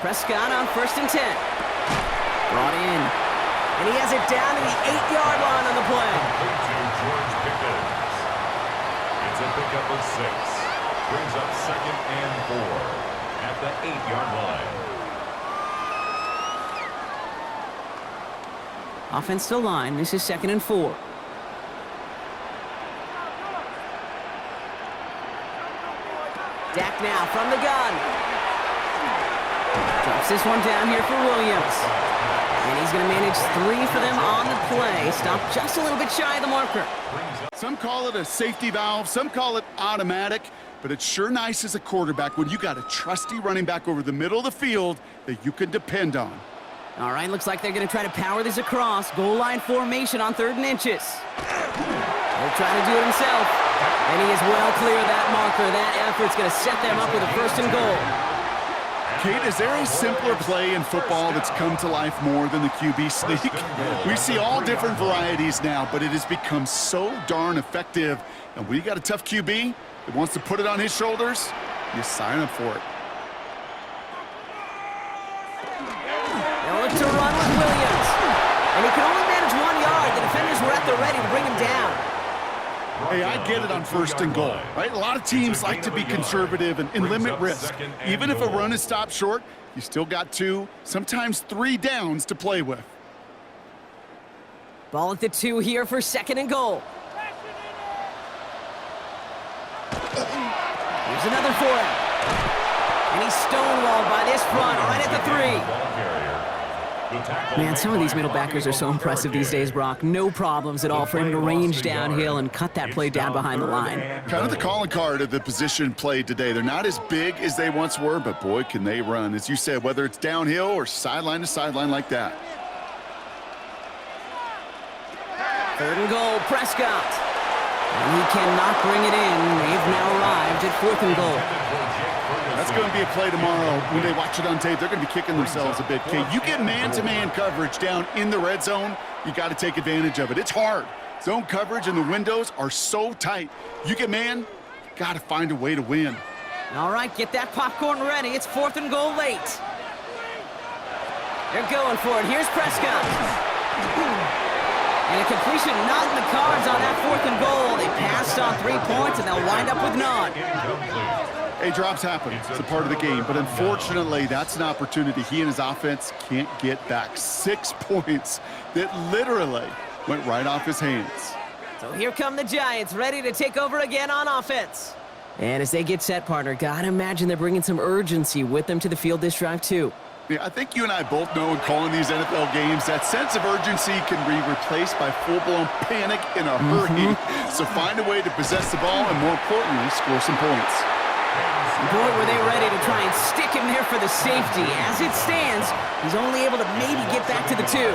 Prescott on 1st and 10. Brought in. And he has it down to the 8-yard line on the play. George Pickens. It's a pickup of 6. Brings up 2nd and 4 at the 8-yard line. Offense to line. This is 2nd and 4. Dak now from the gun. Drops this one down here for Williams. And he's going to manage 3 for them on the play. Stopped just a little bit shy of the marker. Some call it a safety valve. Some call it automatic. But it's sure nice as a quarterback when you got a trusty running back over the middle of the field that you can depend on. All right, looks like they're going to try to power this across. Goal line formation on 3rd and inches. He'll try to do it himself. And he is well clear of that marker. That effort's going to set them up with a 1st and goal. Kate, is there a simpler play in football that's come to life more than the QB sneak? We see all different varieties now, but it has become so darn effective. And when you got a tough QB that wants to put it on his shoulders, you sign up for it. They'll look to run with Williams. And he can only manage 1 yard. The defenders were at the ready to bring him down. Hey, I get it on 1st and goal, right? A lot of teams like to be conservative and limit risk. Even if a run is stopped short, you still got 2, sometimes 3 downs to play with. Ball at the 2 here for 2nd and goal. Here's another for him. And he's stonewalled by this front right at the 3. Man, some of these middle backers are so impressive these days, Brock. No problems at all for him to range downhill and cut that play down behind the line. Kind of the calling card of the position played today. They're not as big as they once were, but boy, can they run. As you said, whether it's downhill or sideline to sideline like that. 3rd and goal, Prescott. And he cannot bring it in. They've now arrived at 4th and goal. That's going to be a play tomorrow. When they watch it on tape, they're going to be kicking themselves a bit. Okay, you get man-to-man coverage down in the red zone, you got to take advantage of it. It's hard. Zone coverage and the windows are so tight. You get man, got to find a way to win. All right, get that popcorn ready. It's 4th and goal late. They're going for it. Here's Prescott. And a completion not in the cards on that 4th and goal. They passed on 3 points, and they'll wind up with none. Hey, drops happen. It's a part of the game. But unfortunately, that's an opportunity he and his offense can't get back. 6 points that literally went right off his hands. So here come the Giants, ready to take over again on offense. And as they get set, partner, gotta imagine they're bringing some urgency with them to the field this drive, too. Yeah, I think you and I both know in calling these NFL games that sense of urgency can be replaced by full-blown panic in a hurry. So find a way to possess the ball and, more importantly, score some points. Boy, were they ready to try and stick him there for the safety. As it stands, he's only able to maybe get back to the 2.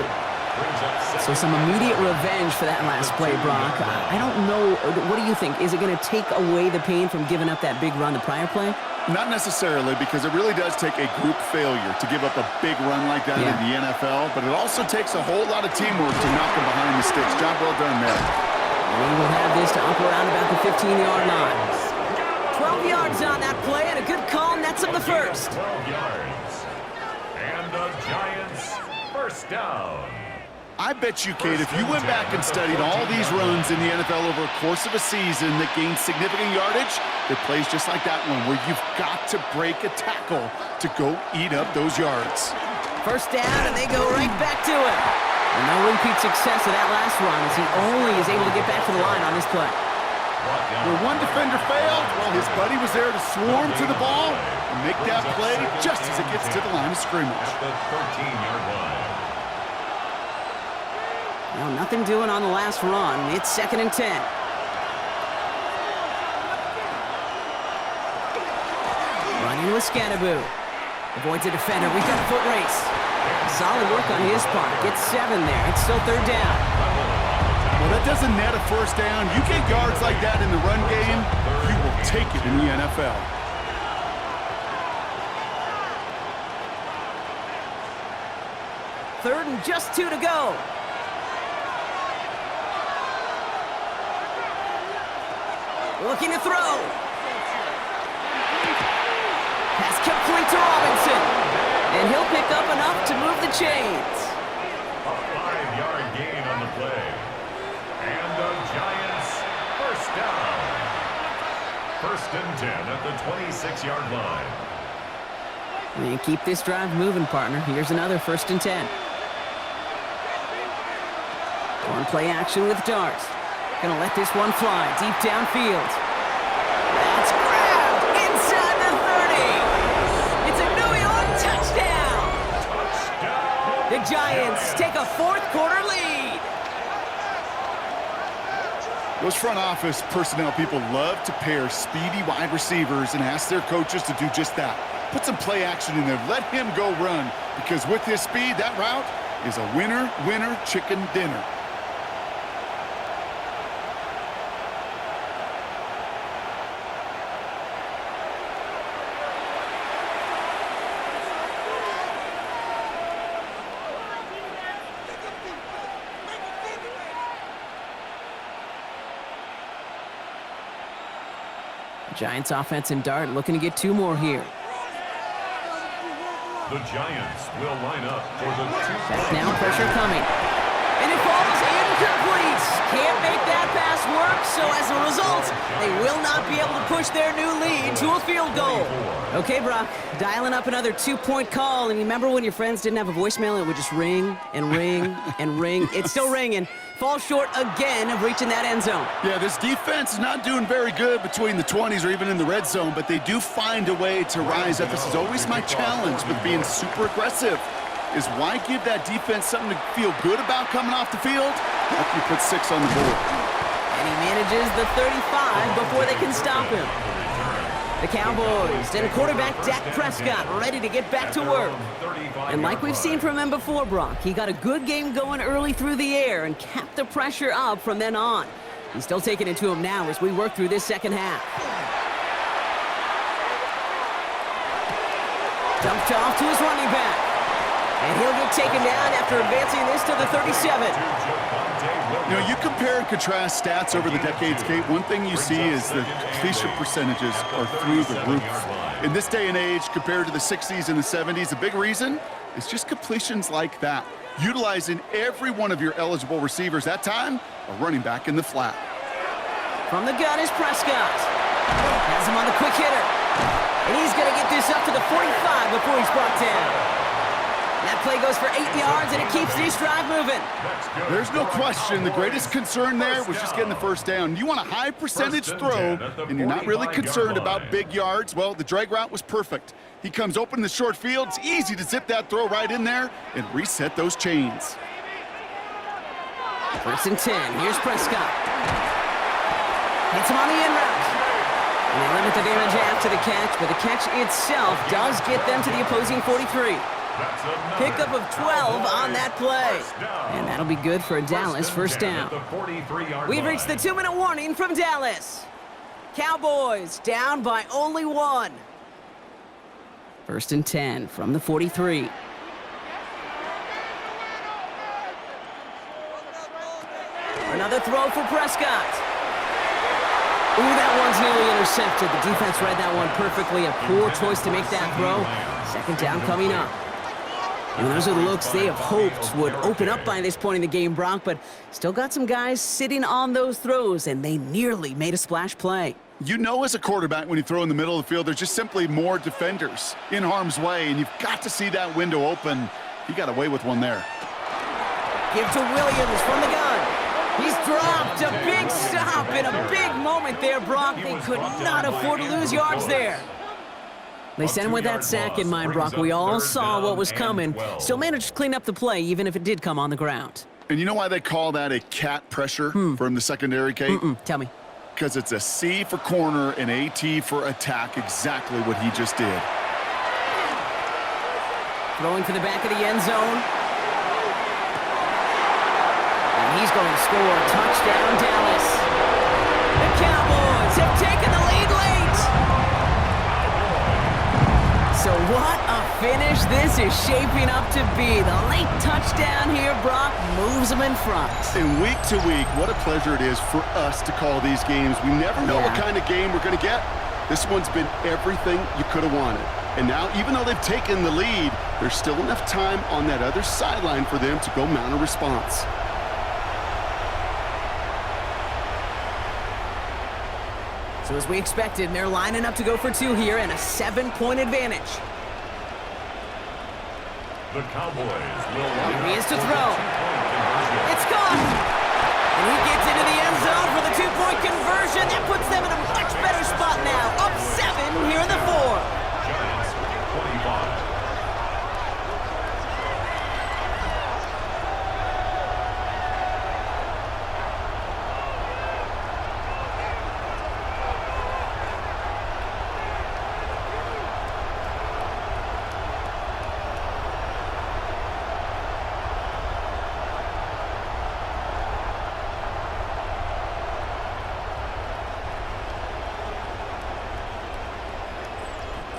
So some immediate revenge for that last play, Brock. I don't know. What do you think? Is it going to take away the pain from giving up that big run the prior play? Not necessarily, because it really does take a group failure to give up a big run like that in the NFL, but it also takes a whole lot of teamwork to knock him behind the sticks. Job well done there. We will have this to up around about the 15-yard line. 12 yards on that play, and a good call nets him the first. 12 yards. And the Giants first down. I bet you, Kate, if you went back and studied all these runs in the NFL over a course of a season that gained significant yardage, there are plays just like that one where you've got to break a tackle to go eat up those yards. First down, and they go right back to it. And no repeat success of that last run as he only is able to get back to the line on this play. Where one defender failed, well, his buddy was there to swarm to the ball and make that play just as it gets to the line of scrimmage. At the 13-yard line. Well, nothing doing on the last run. It's 2nd and 10. Running with Scannaboo. Avoids a defender. We've got a foot race. Solid work on his part. Gets 7 there. It's still 3rd down. Well, that doesn't net a first down. You get yards like that in the run game, you will take it in the NFL. Third and just 2 to go. Looking to throw. Pass complete to Robinson. And he'll pick up enough to move the chains. A 5-yard gain on the play. And the Giants first down. 1st and 10 at the 26-yard line. And keep this drive moving, partner. Here's another 1st and 10. On play action with Dart. Gonna let this one fly deep downfield. That's grabbed inside the 30. It's a New York touchdown. The Giants take a 4th quarter lead. Those front office personnel people love to pair speedy wide receivers and ask their coaches to do just that. Put some play action in there. Let him go run, because with his speed, that route is a winner, winner, chicken dinner. Giants offense and Dart looking to get 2 more here. The Giants will line up for the 2. Back now, pressure coming. And it falls incomplete. Can't make that pass work, so as a result, they will not be able to push their new lead to a field goal. Okay, Brock, dialing up another 2-point call, and you remember when your friends didn't have a voicemail, it would just ring and ring and ring. It's still ringing. Falls short again of reaching that end zone. Yeah, this defense is not doing very good between the 20s or even in the red zone, but they do find a way to rise up. This is always my challenge with being super aggressive, is why give that defense something to feel good about coming off the field after you put 6 on the board. And he manages the 35 before they can stop him. The Cowboys and quarterback Dak Prescott ready to get back to work. And like we've seen from him before, Brock, he got a good game going early through the air and kept the pressure up from then on. He's still taking it to him now as we work through this second half. Dumped off to his running back. And he'll get taken down after advancing this to the 37. You know, you compare and contrast stats over the decades, Kate. One thing you see is the completion percentages are through the roof. In this day and age, compared to the 60s and the 70s, the big reason is just completions like that. Utilizing every one of your eligible receivers. That time, a running back in the flat. From the gun is Prescott. Has him on the quick hitter. And he's going to get this up to the 45 before he's brought down. That play goes for 8 yards, and it keeps this drive moving. There's no question. The greatest concern there was just getting the first down. You want a high percentage throw, and you're not really concerned about big yards. Well, the drag route was perfect. He comes open in the short field. It's easy to zip that throw right in there and reset those chains. 1st and 10. Here's Prescott. Hits him on the in route. And they limit the damage after the catch, but the catch itself does get them to the opposing 43. Pickup of 12 on that play. And that'll be good for a Dallas first down. We've reached the 2-minute warning from Dallas. Cowboys down by only 1. 1st and 10 from the 43. Another throw for Prescott. Ooh, that one's nearly intercepted. The defense read that one perfectly. A poor choice to make that throw. 2nd down coming up. And those are the looks they have hoped would open up by this point in the game, Brock, but still got some guys sitting on those throws, and they nearly made a splash play. You know as a quarterback when you throw in the middle of the field, there's just simply more defenders in harm's way, and you've got to see that window open. He got away with one there. Give to Williams from the gun. He's dropped. A big stop in a big moment there, Brock. They could not afford to lose yards there. They sent him with that sack in mind, Brock. We all saw what was coming. Still managed to clean up the play, even if it did come on the ground. And you know why they call that a cat pressure from the secondary, Kate? Tell me. Because it's a C for corner and a T for attack, exactly what he just did. Throwing for the back of the end zone. And he's going to score. Touchdown, Dallas. The Cowboys have taken the lead late. So what a finish this is shaping up to be. The late touchdown here, Brock, moves them in front. And week to week, what a pleasure it is for us to call these games. We never know what kind of game we're going to get. This one's been everything you could have wanted. And now, even though they've taken the lead, there's still enough time on that other sideline for them to go mount a response. So as we expected, they're lining up to go for 2 here and a 7-point advantage. The Cowboys will Here he is to throw. It's caught. And he gets into the end zone for the 2-point conversion. That puts them in a much better spot now. Up 7 here in the 4. Giants 25.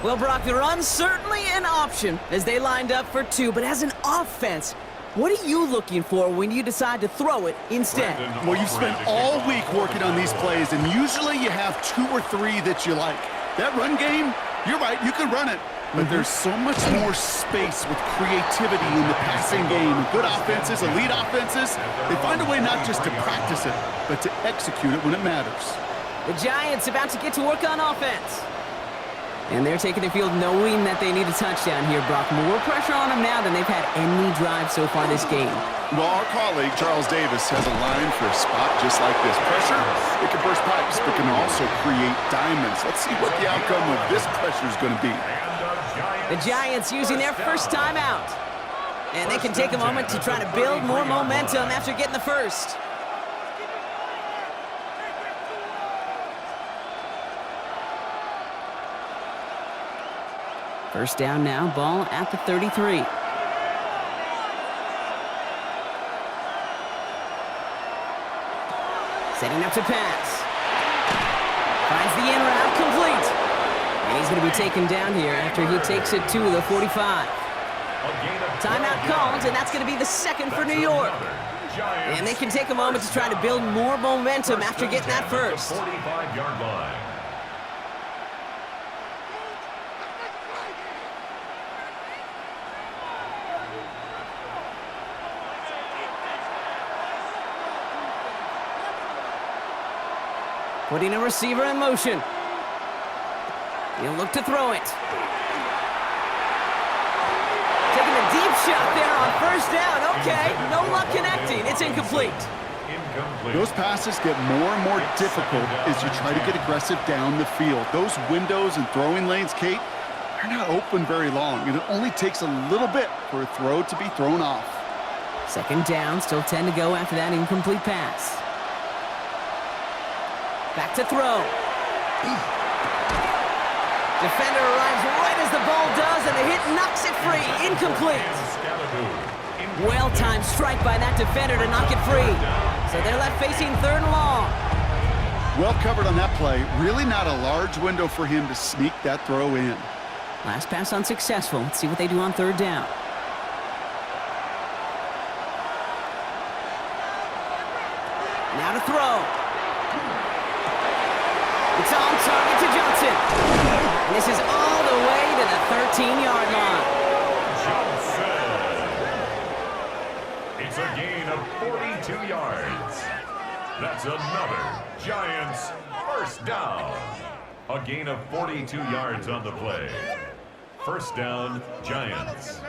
Well, Brock, the run's certainly an option as they lined up for 2, but as an offense, what are you looking for when you decide to throw it instead? Well, you've spent all week working on these plays, and usually you have 2 or 3 that you like. That run game, you're right, you can run it, but there's so much more space with creativity in the passing game. Good offenses, elite offenses, they find a way not just to practice it, but to execute it when it matters. The Giants about to get to work on offense. And they're taking the field knowing that they need a touchdown here, Brock. More pressure on them now than they've had any drive so far this game. Well, our colleague, Charles Davis, has a line for a spot just like this. Pressure, it can burst pipes, but can also create diamonds. Let's see what the outcome of this pressure is going to be. The Giants using their first timeout. And they can take a moment to try to build more momentum after getting the first. First down now, ball at the 33. Setting up to pass. Finds the in route complete. And he's going to be taken down here after he takes it to the 45. Timeout called, and that's going to be the second for New York. And they can take a moment to try to build more momentum after getting that first. 45-yard line. Putting a receiver in motion. He'll look to throw it. Taking a deep shot there on first down. Okay, no luck connecting. It's incomplete. Those passes get more and more difficult as you try to get aggressive down the field. Those windows and throwing lanes, Kate, they're not open very long, and it only takes a little bit for a throw to be thrown off. Second down, still 10 to go after that incomplete pass. Back to throw. Defender arrives right as the ball does, and the hit knocks it free. Incomplete. Well-timed strike by that defender to knock it free. So they're left facing third and long. Well covered on that play. Really not a large window for him to sneak that throw in. Last pass unsuccessful. Let's see what they do on third down. Now to throw. It's on target to Johnson. And this is all the way to the 13-yard line. Johnson. It's a gain of 42 yards. That's another Giants first down. A gain of 42 yards on the play. First down, Giants.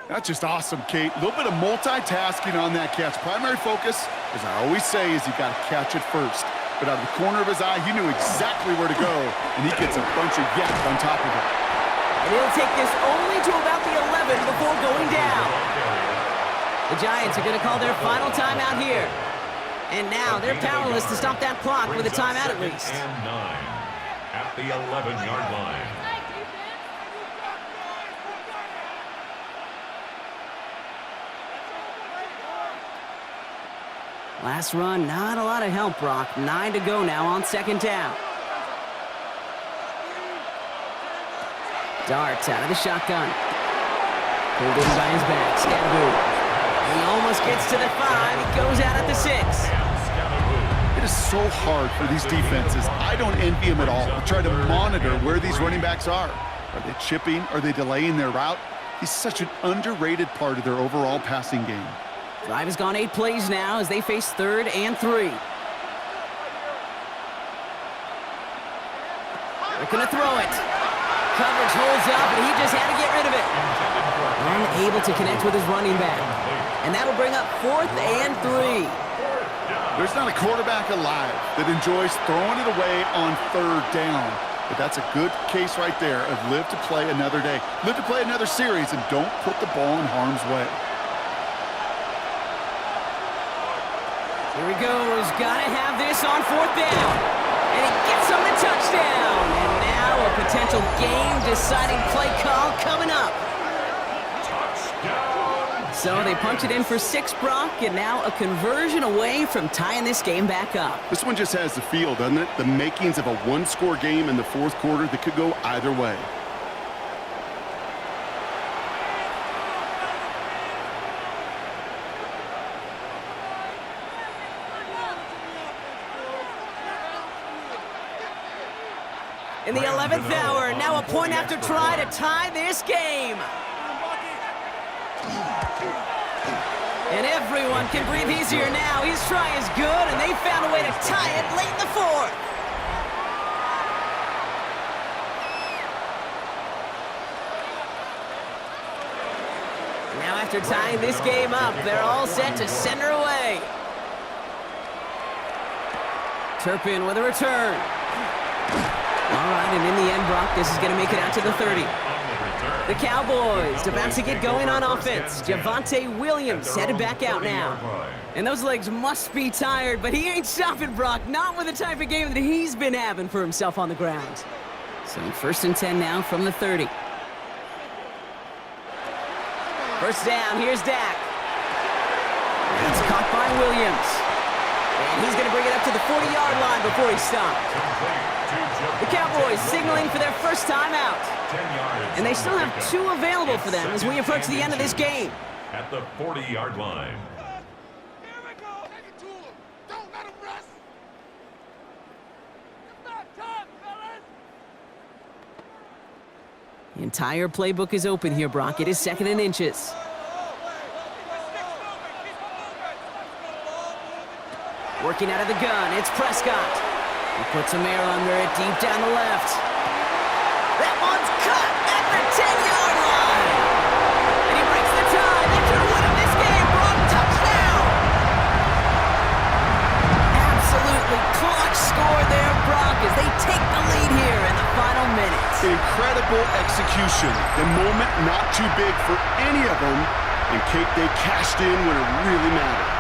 That's just awesome, Kate. A little bit of multitasking on that catch. Primary focus, as I always say, is you got to catch it first. But out of the corner of his eye, he knew exactly where to go, and he gets a bunch of yak on top of it. And he'll take this only to about the 11 before going down. The Giants are going to call their final timeout here. And now they're powerless to stop that clock with a timeout at least. And 9 at the 11-yard line. Last run, not a lot of help, Brock. 9 to go now on second down. Darts out of the shotgun. Pulled in by his back. Scadaboo. He almost gets to the 5. He goes out at the 6. It is so hard for these defenses. I don't envy them at all. I try to monitor where these running backs are. Are they chipping? Are they delaying their route? He's such an underrated part of their overall passing game. Drive has gone 8 plays now as they face 3rd and 3. They're going to throw it. Coverage holds up, and he just had to get rid of it. Unable to connect with his running back. And that'll bring up 4th and 3. There's not a quarterback alive that enjoys throwing it away on 3rd down. But that's a good case right there of live to play another day. Live to play another series, and don't put the ball in harm's way. Here he goes. Gotta have this on 4th down. And he gets him the touchdown. And now a potential game-deciding play call coming up. So they punch it in for 6, Brock, and now a conversion away from tying this game back up. This one just has the feel, doesn't it? The makings of a one-score game in the 4th quarter that could go either way. In the 11th hour, now a point after try to tie this game. And everyone can breathe easier now. His try is good, and they found a way to tie it late in the 4th. Now after tying this game up, they're all set to send her away. Turpin with a return. All right, and in the end, Brock, this is going to make it out to the 30. The Cowboys about to get going on offense. Javonte Williams headed back out now. And those legs must be tired, but he ain't stopping, Brock. Not with the type of game that he's been having for himself on the ground. So 1st and 10 now from the 30. First down, here's Dak. It's caught by Williams. And he's going to bring it up to the 40-yard line before he stopped. The Cowboys signaling for their first timeout. And they still have 2 available for them as we approach the end of this game. At the 40-yard line. Here we go. Take it to him. Don't let him rest. It's not time, fellas. The entire playbook is open here, Brock. It is 2nd and inches. Working out of the gun, it's Prescott. He puts some air under it deep down the left. That one's cut at the 10-yard line. simple execution. The moment not too big for any of them. And Kate, they cashed in when it really mattered.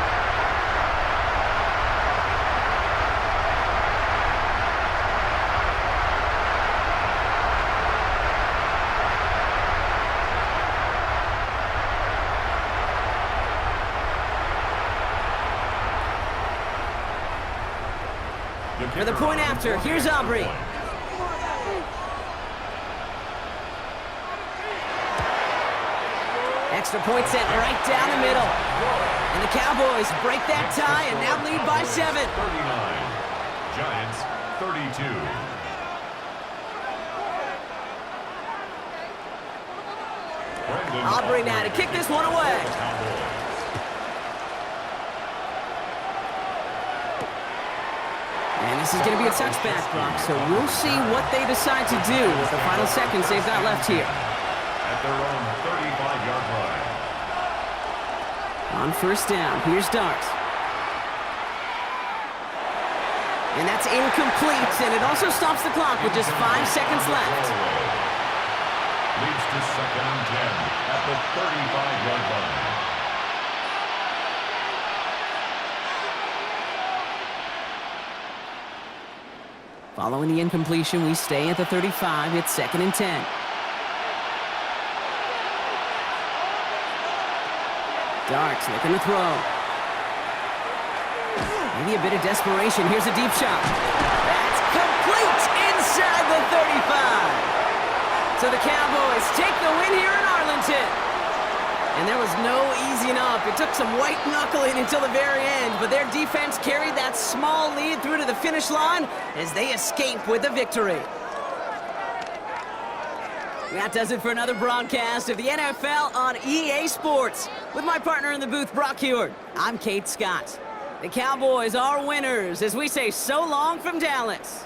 For the point after, here's Aubrey. Extra point sent right down the middle. And the Cowboys break that tie and now lead by 7. 39. Giants 32. Aubrey now to kick this one away. And this is going to be a touchback, Brock, so we'll see what they decide to do with the final seconds they've got left here. At their own 35-yard line. On first down, here's Dart. And that's incomplete, and it also stops the clock with just 5 seconds left. Leads to 2nd and 10 at the 35-yard line. Following the incompletion, we stay at the 35. It's 2nd and 10. Darts looking to throw. Maybe a bit of desperation. Here's a deep shot. That's complete inside the 35. So the Cowboys take the win here in Arlington. And there was no easing up. It took some white knuckling until the very end, but their defense carried that small lead through to the finish line as they escape with the victory. That does it for another broadcast of the NFL on EA Sports. With my partner in the booth, Brock Heward, I'm Kate Scott. The Cowboys are winners as we say so long from Dallas.